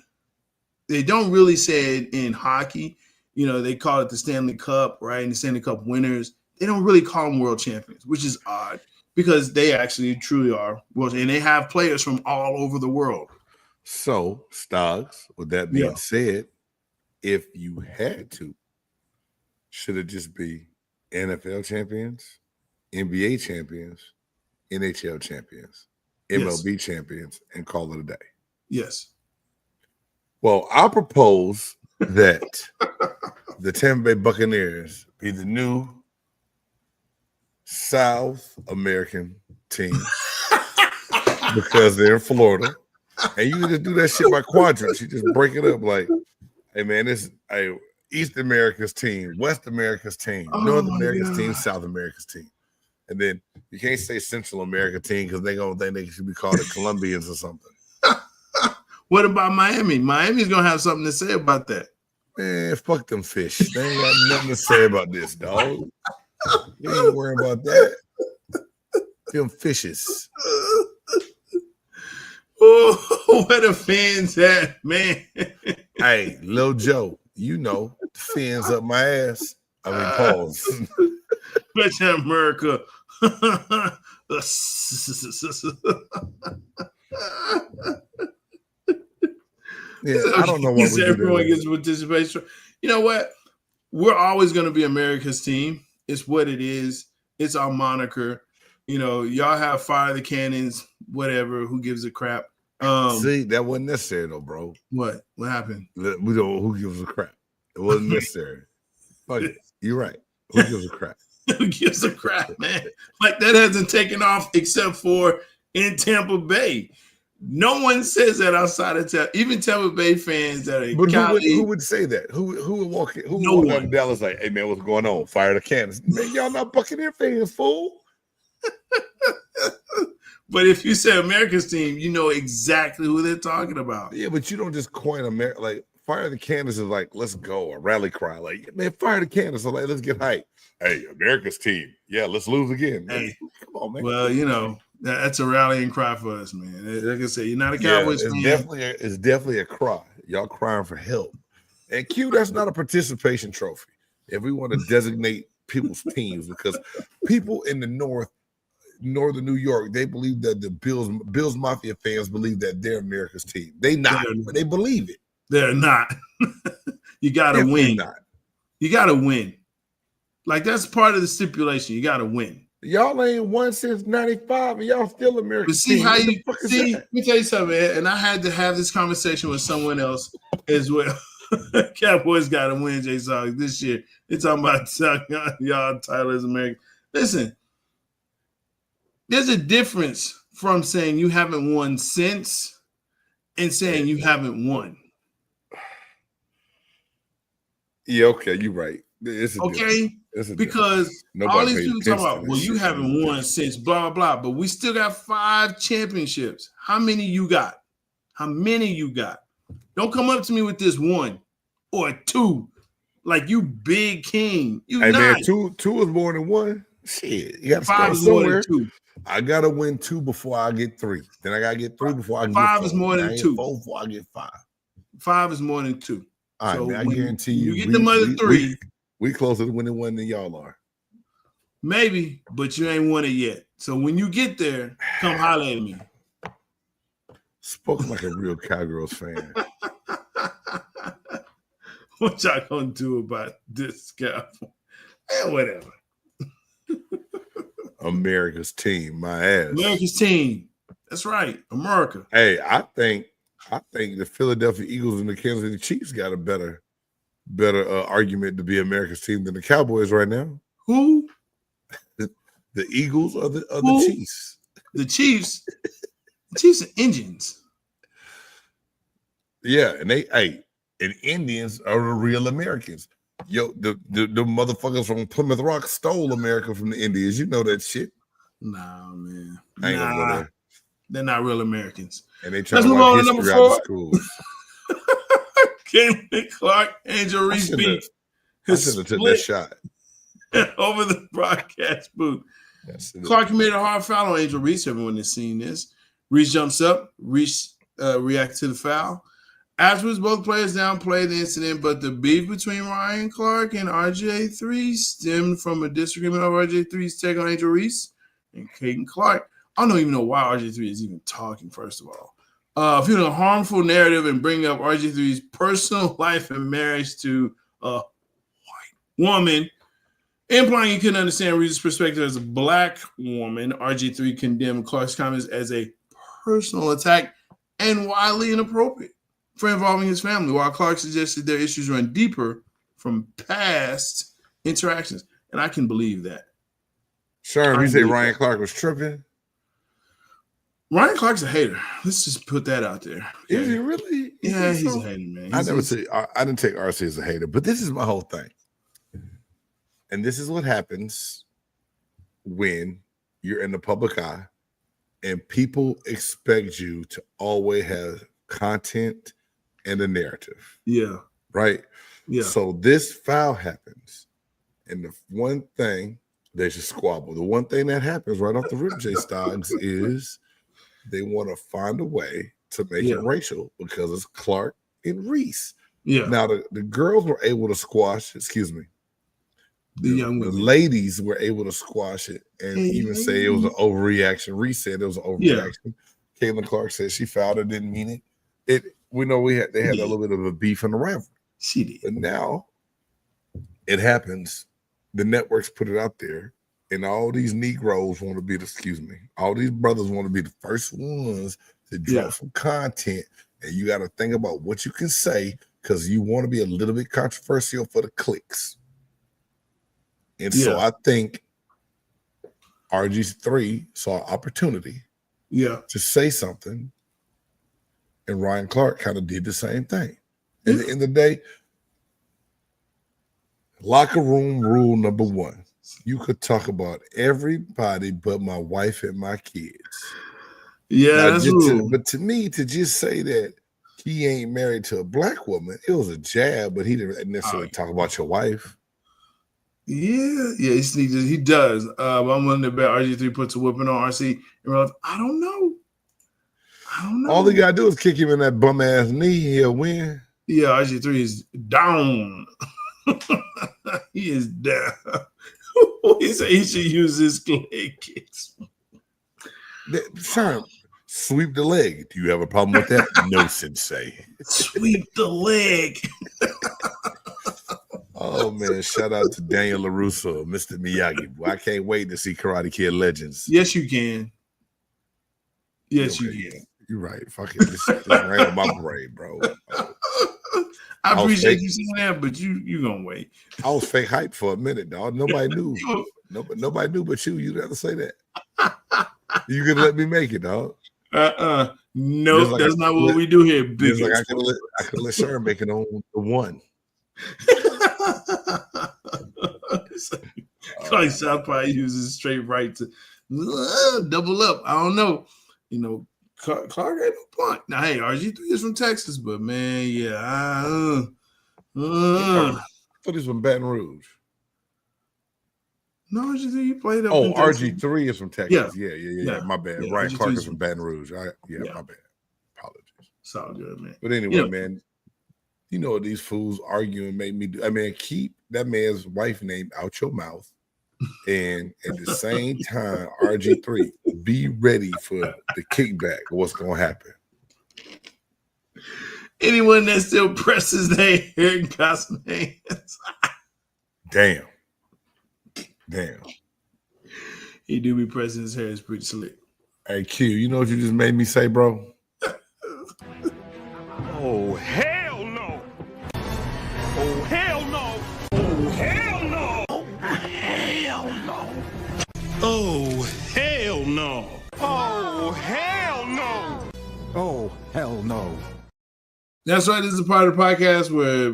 Speaker 3: They don't really say it in hockey. They call it the Stanley Cup, right? And the Stanley Cup winners. They don't really call them world champions, which is odd because they actually truly are world, and they have players from all over the world.
Speaker 4: So, Stogs, with that being said, if you had to, should it just be NFL champions, NBA champions, NHL champions, MLB champions, and call it a day?
Speaker 3: Yes.
Speaker 4: Well, I propose that the Tampa Bay Buccaneers be the new South American team because they're in Florida. And you can just do that shit by quadrants. You just break it up like, hey, man, East America's team, West America's team, North America's team, South America's team. And then you can't say Central America team because they're going to think they should be called the Colombians or something.
Speaker 3: What about Miami? Miami's going to have something to say about that.
Speaker 4: Man, fuck them fish. They ain't got nothing to say about this, dog. You ain't worrying about that. Them fishes.
Speaker 3: Oh, where the fans at, man?
Speaker 4: Hey, Lil Joe, you know, the fans up my ass. I mean, pause.
Speaker 3: Bitch, America.
Speaker 4: Yeah, I don't know what we
Speaker 3: everyone
Speaker 4: do.
Speaker 3: gets participation. You know what? We're always going to be America's team. It's what it is. It's our moniker. You know, y'all have fire the cannons, whatever. Who gives a crap?
Speaker 4: See, that wasn't necessary though, bro.
Speaker 3: What happened?
Speaker 4: We don't know who gives a crap. It wasn't necessary. Fuck it. You're right. Who gives a crap?
Speaker 3: Who gives a crap, man? Like that hasn't taken off except for in Tampa Bay. No one says that outside of Tampa. Even Tampa Bay fans that are.
Speaker 4: But who would say that? Who would walk in? Who would walk out in Dallas like, hey man, what's going on? Fire the cannons. Man, y'all not Buccaneer fans, fool.
Speaker 3: But if you say America's team, you know exactly who they're talking about.
Speaker 4: Yeah, but you don't just coin America. Like, fire the cannons is like, let's go, a rally cry. Like, man, fire the cannons. So, like, let's get hype. Hey, America's team. Yeah, let's lose again.
Speaker 3: Hey,
Speaker 4: come on, man.
Speaker 3: Well, you know, that's a rallying cry for us, man. Like I say, you're not a Cowboys fan.
Speaker 4: It's definitely a cry. Y'all crying for help. And Q, that's not a participation trophy. If we want to designate people's teams, because people in the northern New York, they believe that the Bills Mafia fans believe that they're America's team. They not, but they believe it.
Speaker 3: They're not. You gotta win. Not. You gotta win. Like that's part of the stipulation. You gotta win.
Speaker 4: Y'all ain't won since '95, and y'all still American.
Speaker 3: See how you see? Let me tell you something, man. And I had to have this conversation with someone else as well. Cowboys got to win, J-Stogs, this year. They're talking about y'all Tyler's American. Listen, there's a difference from saying you haven't won since and saying you haven't won.
Speaker 4: Yeah, okay, you're right.
Speaker 3: Okay, because all these people talk about, well, you haven't won since blah, blah, blah, but we still got 5 championships. How many you got? How many you got? Don't come up to me with this 1 or 2 like you big king. You
Speaker 4: hey,
Speaker 3: not.
Speaker 4: Man, two is more than 1. Shit, you got to
Speaker 3: 5 is
Speaker 4: somewhere.
Speaker 3: More than 2.
Speaker 4: I got to win 2 before I get 3. Then I got to get 3 before I get
Speaker 3: 5
Speaker 4: 4.
Speaker 3: is more than 2.
Speaker 4: 4 before I get 5.
Speaker 3: 5 is more than 2.
Speaker 4: All right, so man, I guarantee you.
Speaker 3: You get the other 3.
Speaker 4: We closer to winning 1 than y'all are.
Speaker 3: Maybe, but you ain't won it yet. So when you get there, come holler at me.
Speaker 4: Spoken like a real Cowgirls fan.
Speaker 3: What y'all gonna do about this guy? Whatever.
Speaker 4: America's team, my ass.
Speaker 3: America's team. That's right, America.
Speaker 4: Hey, I think the Philadelphia Eagles and the Kansas City Chiefs got a better argument to be America's team than the Cowboys right now.
Speaker 3: Who?
Speaker 4: The Eagles or the Chiefs?
Speaker 3: The Chiefs. The Chiefs are engines.
Speaker 4: Yeah, and and Indians are the real Americans. Yo, the motherfuckers from Plymouth Rock stole America from the Indians. You know that shit.
Speaker 3: Nah, man.
Speaker 4: I ain't gonna go there.
Speaker 3: They're not real Americans.
Speaker 4: And they try to watch history out of school.
Speaker 3: Caitlin Clark, Angel Reese beat.
Speaker 4: I should have took that shot
Speaker 3: over the broadcast booth. Clark made a hard foul on Angel Reese. Everyone has seen this. Reese jumps up. Reese reacts to the foul. Afterwards, both players downplayed the incident, but the beef between Ryan Clark and RG3 stemmed from a disagreement over RG3's take on Angel Reese and Caitlin Clark. I don't even know why RG3 is even talking, first of all. Feeling a harmful narrative and bringing up RG3's personal life and marriage to a white woman, implying he couldn't understand Reese's perspective as a black woman. RG3 condemned Clark's comments as a personal attack and wildly inappropriate for involving his family, while Clark suggested their issues run deeper from past interactions. And I can believe that.
Speaker 4: Sure, you say Ryan Clark was tripping?
Speaker 3: Ryan Clark's a hater. Let's just put that out there. Okay?
Speaker 4: Is he really?
Speaker 3: Yeah, he's a hater, man.
Speaker 4: I didn't take RC as a hater, but this is my whole thing. And this is what happens when you're in the public eye and people expect you to always have content and a narrative.
Speaker 3: Yeah.
Speaker 4: Right?
Speaker 3: Yeah.
Speaker 4: So this foul happens. And the one thing, there's a squabble. The one thing that happens right off the rip, J-Stogs, is they want to find a way to make it racial because it's Clark and Reese.
Speaker 3: Yeah.
Speaker 4: Now, the girls were able to squash, the ladies were able to squash it and even say it was an overreaction. Reese said it was an overreaction. Caitlin Clark said she fouled it, didn't mean it. We know they had a little bit of a beef and a rivalry.
Speaker 3: She did.
Speaker 4: But now it happens. The networks put it out there, and all these Negroes want to be all these brothers want to be the first ones to drop some content. And you got to think about what you can say because you want to be a little bit controversial for the clicks. And so I think RG3 saw an opportunity to say something, and Ryan Clark kind of did the same thing. At the end of the day, locker room rule number 1. You could talk about everybody but my wife and my kids.
Speaker 3: Yeah, that's
Speaker 4: but to me, to just say that he ain't married to a black woman, it was a jab, but he didn't necessarily talk about your wife.
Speaker 3: Yeah, he does. I'm willing to bet RG3 puts a whipping on RC and we're like, I don't know.
Speaker 4: All he gotta do is kick him in that bum ass knee, he'll win.
Speaker 3: Yeah, RG3 is down. He is down. He said he should use his leg kicks.
Speaker 4: Son, sweep the leg. Do you have a problem with that? No, sensei.
Speaker 3: Sweep the leg.
Speaker 4: Oh man, shout out to Daniel LaRusso, Mr. Miyagi. Boy, I can't wait to see Karate Kid Legends.
Speaker 3: Yes, you can. Yes, you can.
Speaker 4: You're right. Fuck it. This ran on my brain, bro.
Speaker 3: I appreciate you saying that, but you gonna wait.
Speaker 4: I was fake hype for a minute, dog. Nobody knew. Nobody knew but you. You'd have to say that. You could let me make it, dog.
Speaker 3: No, that's not what we do here. Big.
Speaker 4: Like I could let Sharon make it on the 1.
Speaker 3: Like South probably uses straight right to double up. I don't know. Clark ain't no point. Now, hey, RG3 is from Texas, but man, I
Speaker 4: thought he was from Baton Rouge.
Speaker 3: No, RG3, you played up.
Speaker 4: Oh, RG3 is from Texas. Yeah. My bad.
Speaker 3: Yeah,
Speaker 4: Ryan
Speaker 3: RG3
Speaker 4: Clark is from Baton Rouge. My bad. Apologies.
Speaker 3: It's all good, man.
Speaker 4: But anyway, man, you know what these fools arguing made me do? I mean, keep that man's wife name out your mouth. And at the same time, RG3, be ready for the kickback of what's going to happen.
Speaker 3: Anyone that still presses their hair and got some hands.
Speaker 4: Damn.
Speaker 3: He do be pressing his hair. It's pretty slick.
Speaker 4: Hey, Q, you know what you just made me say, bro?
Speaker 5: Oh, hell no. Oh, hell no. Oh, hell no. Oh, hell no. Oh, hell no. Oh, hell no.
Speaker 6: Oh, hell no.
Speaker 3: That's right. This is a part of the podcast where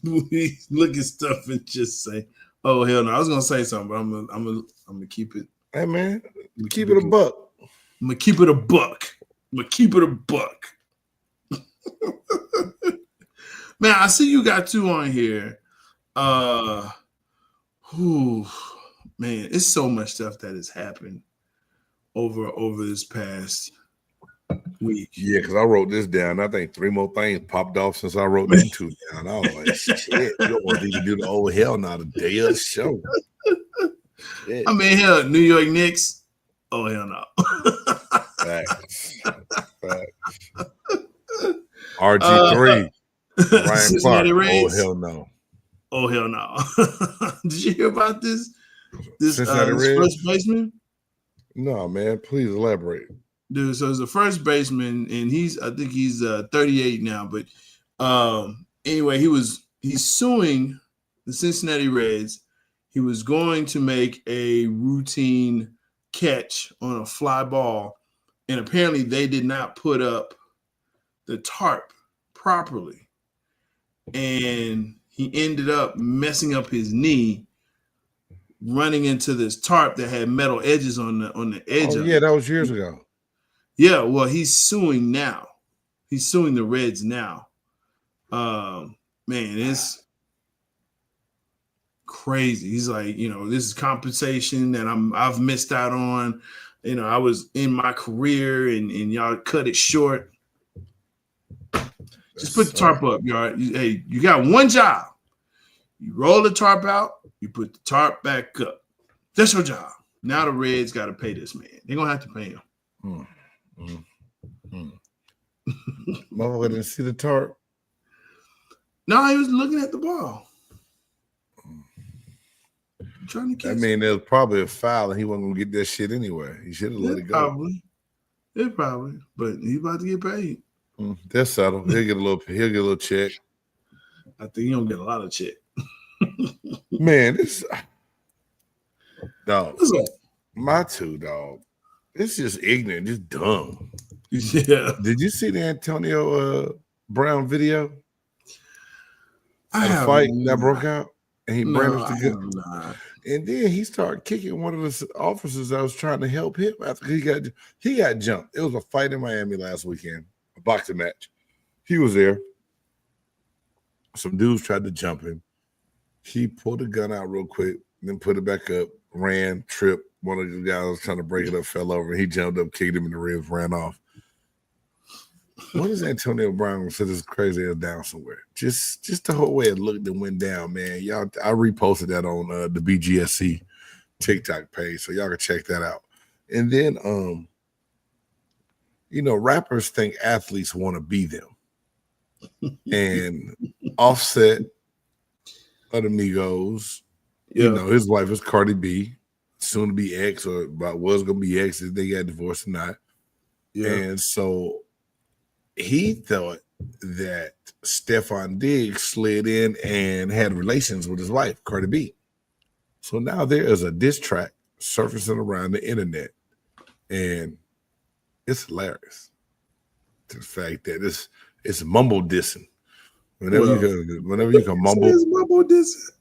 Speaker 3: we look at stuff and just say, oh, hell no. I was going to say something, but I'm gonna keep it.
Speaker 4: Hey, man, keep it a buck.
Speaker 3: I'm going to keep it a buck. Man, I see you got 2 on here. Man, it's so much stuff that has happened over this past week.
Speaker 4: Yeah, because I wrote this down. I think 3 more things popped off since I wrote them 2 down. I was like, shit, you don't want to even do the old hell now the day of the show. Shit.
Speaker 3: I mean, hell, New York Knicks. Oh, hell no.
Speaker 4: Facts. RG3. Ryan Clark. Oh, hell no.
Speaker 3: Oh, hell no. Did you hear about this? This
Speaker 4: Reds?
Speaker 3: first baseman?
Speaker 4: No, man. Please elaborate.
Speaker 3: Dude, so it's the first baseman, and I think he's 38 now. But anyway, he's suing the Cincinnati Reds. He was going to make a routine catch on a fly ball, and apparently they did not put up the tarp properly, and he ended up messing up his knee, running into this tarp that had metal edges on the edge of it.
Speaker 4: That was years ago.
Speaker 3: Yeah, well, he's suing now. He's suing the Reds now. Man, it's crazy. He's like, this is compensation that I've missed out on. I was in my career and y'all cut it short. Just put the tarp up, y'all. Hey, you got one job. You roll the tarp out, you put the tarp back up. That's your job. Now the Reds got to pay this man. They're going to have to pay him.
Speaker 4: Motherfucker didn't see the tarp?
Speaker 3: No, he was looking at the ball. Trying to catch
Speaker 4: there was probably a foul and he wasn't going to get that shit anyway. He should have let it go.
Speaker 3: Probably. But he's about to get paid.
Speaker 4: That's settled. He'll get a little check.
Speaker 3: I think he don't get a lot of check.
Speaker 4: Man, this dog.
Speaker 3: What's up?
Speaker 4: My two, dog. It's just ignorant, just dumb.
Speaker 3: Yeah.
Speaker 4: Did you see the Antonio Brown video?
Speaker 3: I
Speaker 4: The fight that broke out, and he brandished the gun. And then he started kicking one of the officers that was trying to help him after he got jumped. It was a fight in Miami last weekend, a boxing match. He was there. Some dudes tried to jump him. He pulled the gun out real quick, then put it back up, ran, tripped. One of the guys was trying to break it up, fell over. He jumped up, kicked him in the ribs, ran off. What is Antonio Brown gonna sit this crazy ass down somewhere? Just the whole way it looked and went down, man. Y'all, I reposted that on the BGSC TikTok page, so y'all can check that out. And then, rappers think athletes want to be them. And Offset of the Migos, his wife is Cardi B, soon to be ex, or was gonna be ex if they got divorced or not. Yeah. And so he thought that Stephon Diggs slid in and had relations with his wife, Cardi B. So now there is a diss track surfacing around the internet, and it's hilarious. To the fact that it's mumble dissing. Whenever you can mumble,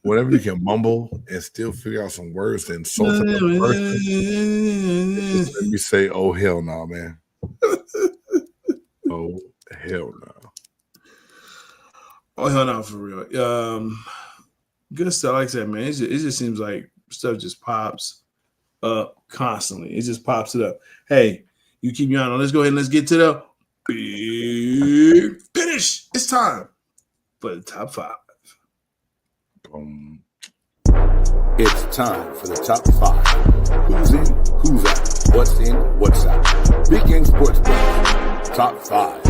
Speaker 4: whenever you can mumble and still figure out some words to insult another person, let me say, "Oh hell no, man." Oh hell no.
Speaker 3: Oh hell no, for real. Good stuff, like I said, man. It just seems like stuff just pops up constantly. It just pops it up. Hey, you keep me on. Let's go ahead and let's get to the big finish. It's time for the top 5.
Speaker 4: Boom.
Speaker 6: It's time for the top 5. Who's in, who's out, what's in, what's out. Big Game Sports Talk. Top 5.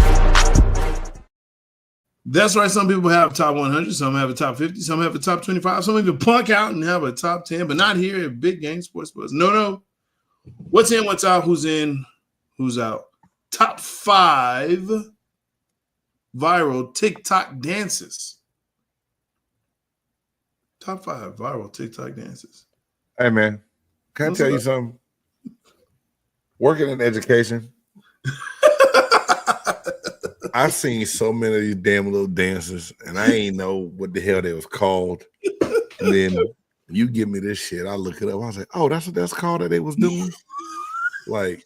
Speaker 3: That's right. Some people have top 100. Some have a top 50. Some have a top 25. Some even punk out and have a top 10, but not here at Big Game Sports Buzz. No. What's in, what's out, who's in, who's out. Top 5 viral TikTok dances. Top 5 viral TikTok dances.
Speaker 4: Hey, man, can I tell you something? Working in education, I've seen so many of these damn little dances, and I ain't know what the hell they was called. And then you give me this shit, I look it up. I was like, oh, that's what that's called that they was doing? Like,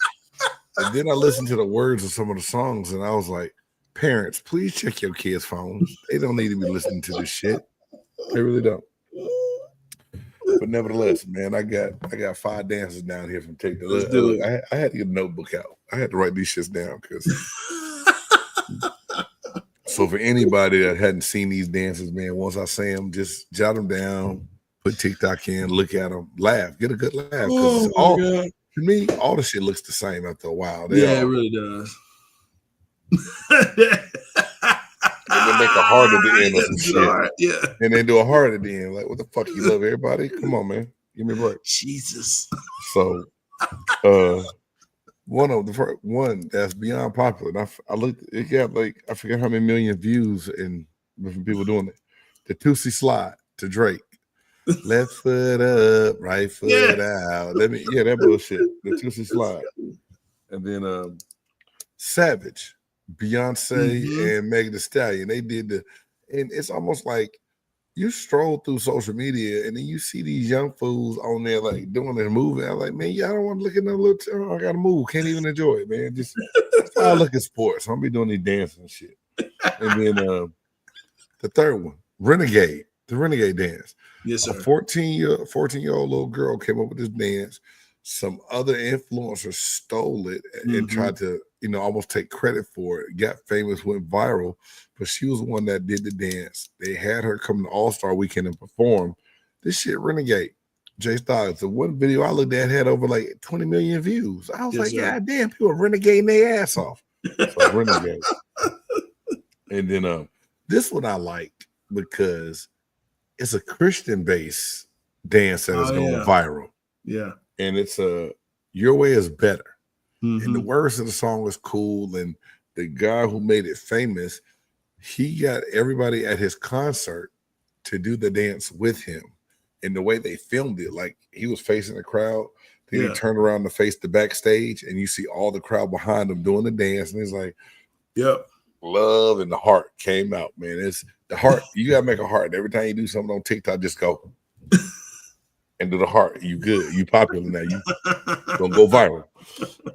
Speaker 4: and then I listened to the words of some of the songs, and I was like, parents, please check your kids' phones. They don't need to be listening to this shit. They really don't. But nevertheless, man, I got 5 dances down here from TikTok.
Speaker 3: Let's do it.
Speaker 4: I had to get a notebook out. I had to write these shits down because. So for anybody that hadn't seen these dances, man, once I say them, just jot them down, put TikTok in, look at them, laugh, get a good laugh. To me, all the shit looks the same after a while.
Speaker 3: It really does.
Speaker 4: And they make a heart at the end of some shit.
Speaker 3: Right, yeah.
Speaker 4: And they do a heart at the end. Like, what the fuck? You love everybody? Come on, man. Give me a break.
Speaker 3: Jesus.
Speaker 4: So, one that's beyond popular. And I looked, it got like, I forget how many million views and different people doing it. The Tootsie Slide to Drake. Left foot up, right foot out. That bullshit. The Tootsie Slide. And then Savage, Beyonce, and Megan Thee Stallion. They did and it's almost like you stroll through social media and then you see these young fools on there like doing their movie. I'm like, man, yeah, I don't want to look at no little. I gotta move. Can't even enjoy it, man. Just that's how I look at sports. I'm be doing these dances and shit. And then the third one, Renegade, the Renegade dance.
Speaker 3: Yes, sir.
Speaker 4: A 14-year-old little girl came up with this dance. Some other influencers stole it and tried to, almost take credit for it. Got famous, went viral, but she was the one that did the dance. They had her come to All-Star Weekend and perform. This shit, Renegade, J-Stogs. The one video I looked at had over like 20 million views. I was like, God damn, people are renegading their ass off. So Renegade. And then this one I liked because it's a Christian-based dance that is going viral.
Speaker 3: Yeah.
Speaker 4: And it's Your Way is Better. And the words of the song is cool. And the guy who made it famous, he got everybody at his concert to do the dance with him. And the way they filmed it, like he was facing the crowd, then he turned around to face the backstage, and you see all the crowd behind him doing the dance. And he's like,
Speaker 3: yep.
Speaker 4: Love and the heart came out, man. It's the heart. You gotta make a heart. And every time you do something on TikTok, just go and do the heart. You good. You popular now. You gonna go viral.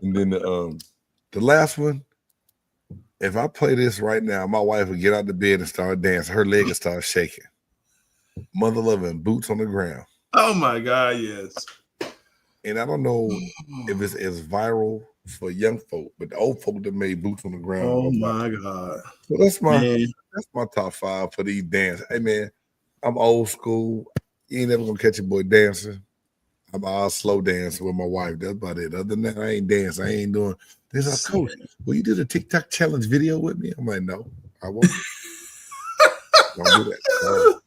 Speaker 4: And then the last one, if I play this right now, my wife would get out of bed and start dancing. Her leg would start shaking. Mother loving, Boots on the Ground.
Speaker 3: Oh my God, yes.
Speaker 4: And I don't know if it's as viral for young folk, but the old folk that made Boots on the Ground.
Speaker 3: Oh my God.
Speaker 4: So that's my top 5 for these dance. Hey man, I'm old school. You ain't never gonna catch a boy dancing. I'm all slow dancing with my wife. That's about it. Other than that, I ain't dancing. I ain't doing this. I coach. Will you do the TikTok challenge video with me? I'm like, no, I won't. Don't do that.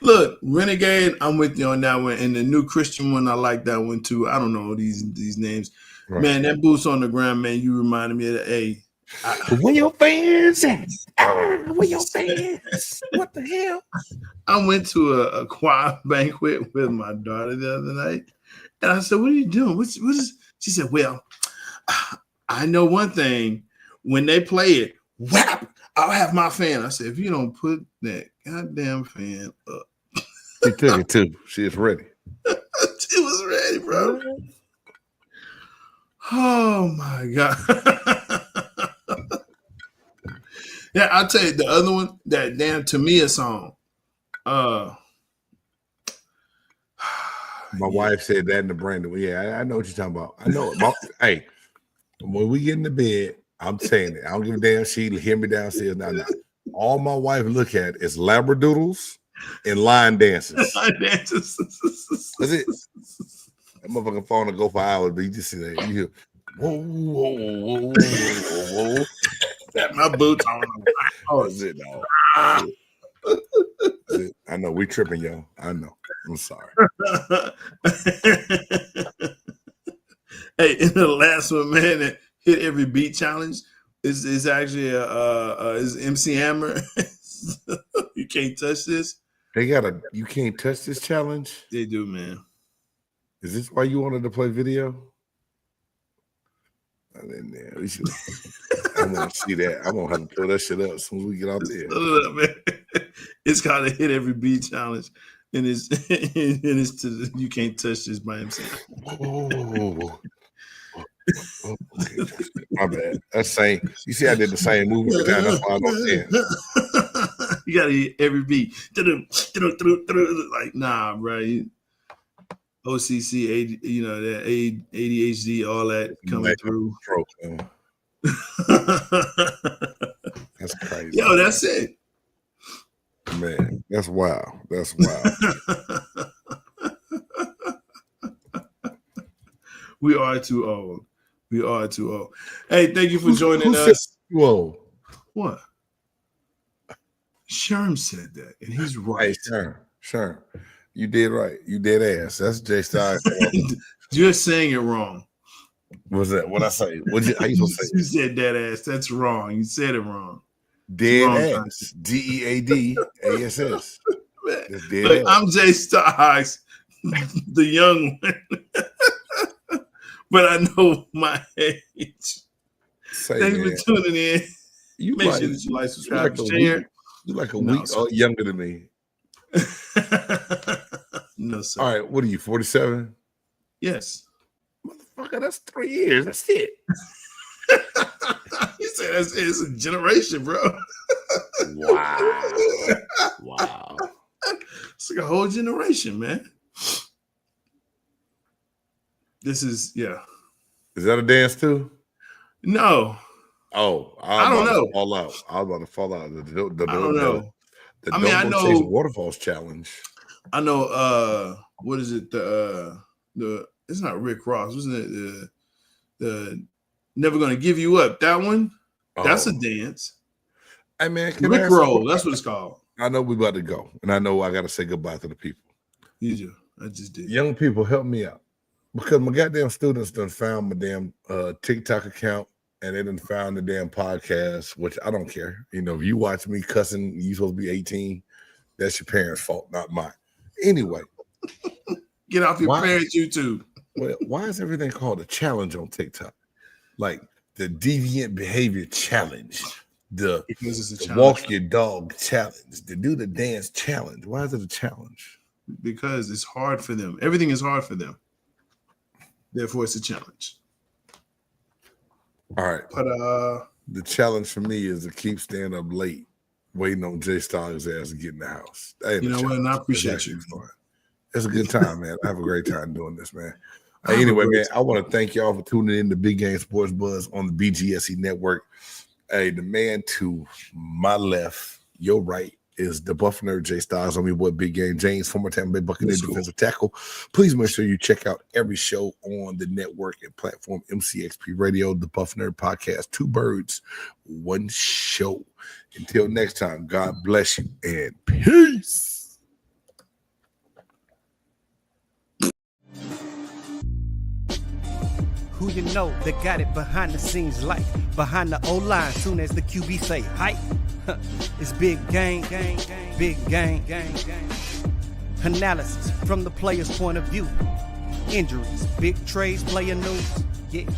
Speaker 3: Look, Renegade, I'm with you on that one. And the new Christian one, I like that one too. I don't know these names. Right. Man, that Boots on the Ground, man, you reminded me of that. Hey,
Speaker 4: where your fans at? Where your fans? What the hell?
Speaker 3: I went to a choir banquet with my daughter the other night. And I said, what are you doing? What is? She said, well, I know one thing. When they play it, whap, I'll have my fan. I said, if you don't put that goddamn fan up.
Speaker 4: She took it too. She was ready.
Speaker 3: She was ready, bro. Oh my God. Yeah, I'll tell you the other one, that damn Tamia song.
Speaker 4: My wife said that in the Brandon. Yeah, I know what you're talking about. I know it. Hey, when we get in the bed, I'm saying it. I don't give a damn. She hear me downstairs. Now. All my wife look at is labradoodles and line dances.
Speaker 3: Line dances.
Speaker 4: That's it. That motherfucking phone will go for hours, but you just see that. You hear, whoa, whoa, whoa, whoa, whoa.
Speaker 3: Got my boots on.
Speaker 4: Oh, that's it, dog. That's it. I know we tripping, yo. I know. I'm sorry.
Speaker 3: Hey, in the last one, man, that hit every beat challenge is actually is MC Hammer. You can't touch this.
Speaker 4: They got a you can't touch this challenge.
Speaker 3: They do, man.
Speaker 4: Is this why you wanted to play video? I didn't know. I want to see that. I'm gonna have to pull that shit up as soon as we get out there.
Speaker 3: It's called a hit every beat challenge, and it's to you can't touch this by himself.
Speaker 4: Oh, okay. My bad. That's same. You see, I did the same movie. That's why I don't see it.
Speaker 3: You gotta hit every beat. Like, nah, bro. OCC, that ADHD, all that coming through.
Speaker 4: That's crazy.
Speaker 3: Yo, that's it.
Speaker 4: Man, that's wild. That's wild.
Speaker 3: We are too old. We are too old. Hey, thank you for joining us.
Speaker 4: Whoa.
Speaker 3: What? Sherm said that, and he's right.
Speaker 4: Hey, Sherm. You did right. You did ass. That's J-Stogs.
Speaker 3: You're saying it wrong.
Speaker 4: What's that? What I say? How you supposed to say?
Speaker 3: You said that ass. That's wrong. You said it wrong.
Speaker 4: Dead wrong ass. DEADASS.
Speaker 3: Look, I'm J-Stogs, the young one. but I know my age.
Speaker 4: Say,
Speaker 3: Thanks
Speaker 4: man,
Speaker 3: for tuning in.
Speaker 4: you
Speaker 3: Make
Speaker 4: like,
Speaker 3: sure that you like, subscribe,
Speaker 4: you
Speaker 3: share.
Speaker 4: You like a
Speaker 3: No,
Speaker 4: week
Speaker 3: sir.
Speaker 4: younger than me.
Speaker 3: No, sir.
Speaker 4: All right, what are you, 47?
Speaker 3: Yes.
Speaker 4: Motherfucker, that's 3 years. That's it.
Speaker 3: You said it's a generation, bro.
Speaker 4: Wow. Wow.
Speaker 3: It's like a whole generation, man. This is, yeah.
Speaker 4: Is that a dance too?
Speaker 3: No.
Speaker 4: Oh,
Speaker 3: I don't know.
Speaker 4: Fall out. I was about to fall out.
Speaker 3: I don't know.
Speaker 4: The
Speaker 3: I mean, I know.
Speaker 4: Chase Waterfalls challenge.
Speaker 3: I know. What is it? The it's not Rick Ross, wasn't it? The Never Gonna Give You Up. That one. That's a dance.
Speaker 4: Hey man,
Speaker 3: Rick Roll. That's what it's called.
Speaker 4: I know we about to go, and I know I got to say goodbye to the people.
Speaker 3: You do. I just did.
Speaker 4: Young people, help me out because my goddamn students done found my damn TikTok account. And they done found the damn podcast, which I don't care. You know, if you watch me cussing, you supposed to be 18. That's your parents' fault, not mine. Anyway.
Speaker 3: Get off your parents' YouTube.
Speaker 4: Well, why is everything called a challenge on TikTok? Like the deviant behavior challenge, the walk your dog challenge, the do the dance challenge. Why is it a challenge?
Speaker 3: Because it's hard for them. Everything is hard for them. Therefore, it's a challenge.
Speaker 4: All right.
Speaker 3: But
Speaker 4: the challenge for me is to keep staying up late, waiting on J-Stogs' ass to get in the house.
Speaker 3: You know what? And I appreciate you.
Speaker 4: It's a good time, man. I have a great time doing this, man. Anyway, man, I want to thank y'all for tuning in to Big Game Sports Buzz on the BGSE Network. Hey, the man to my left, your right, is the Buff Nerd J-Stogs on me, boy, Big Game James, former Tampa Bay Buccaneers defensive tackle. Please make sure you check out every show on the network and platform MCXP Radio, the Buff Nerd Podcast. 2 birds, 1 show. Until next time, God bless you and peace.
Speaker 2: Who you know that got it behind the scenes like behind the O-line soon as the QB say hype. It's big game, big game. Analysis from the player's point of view. Injuries, big trades, player news. Yeah.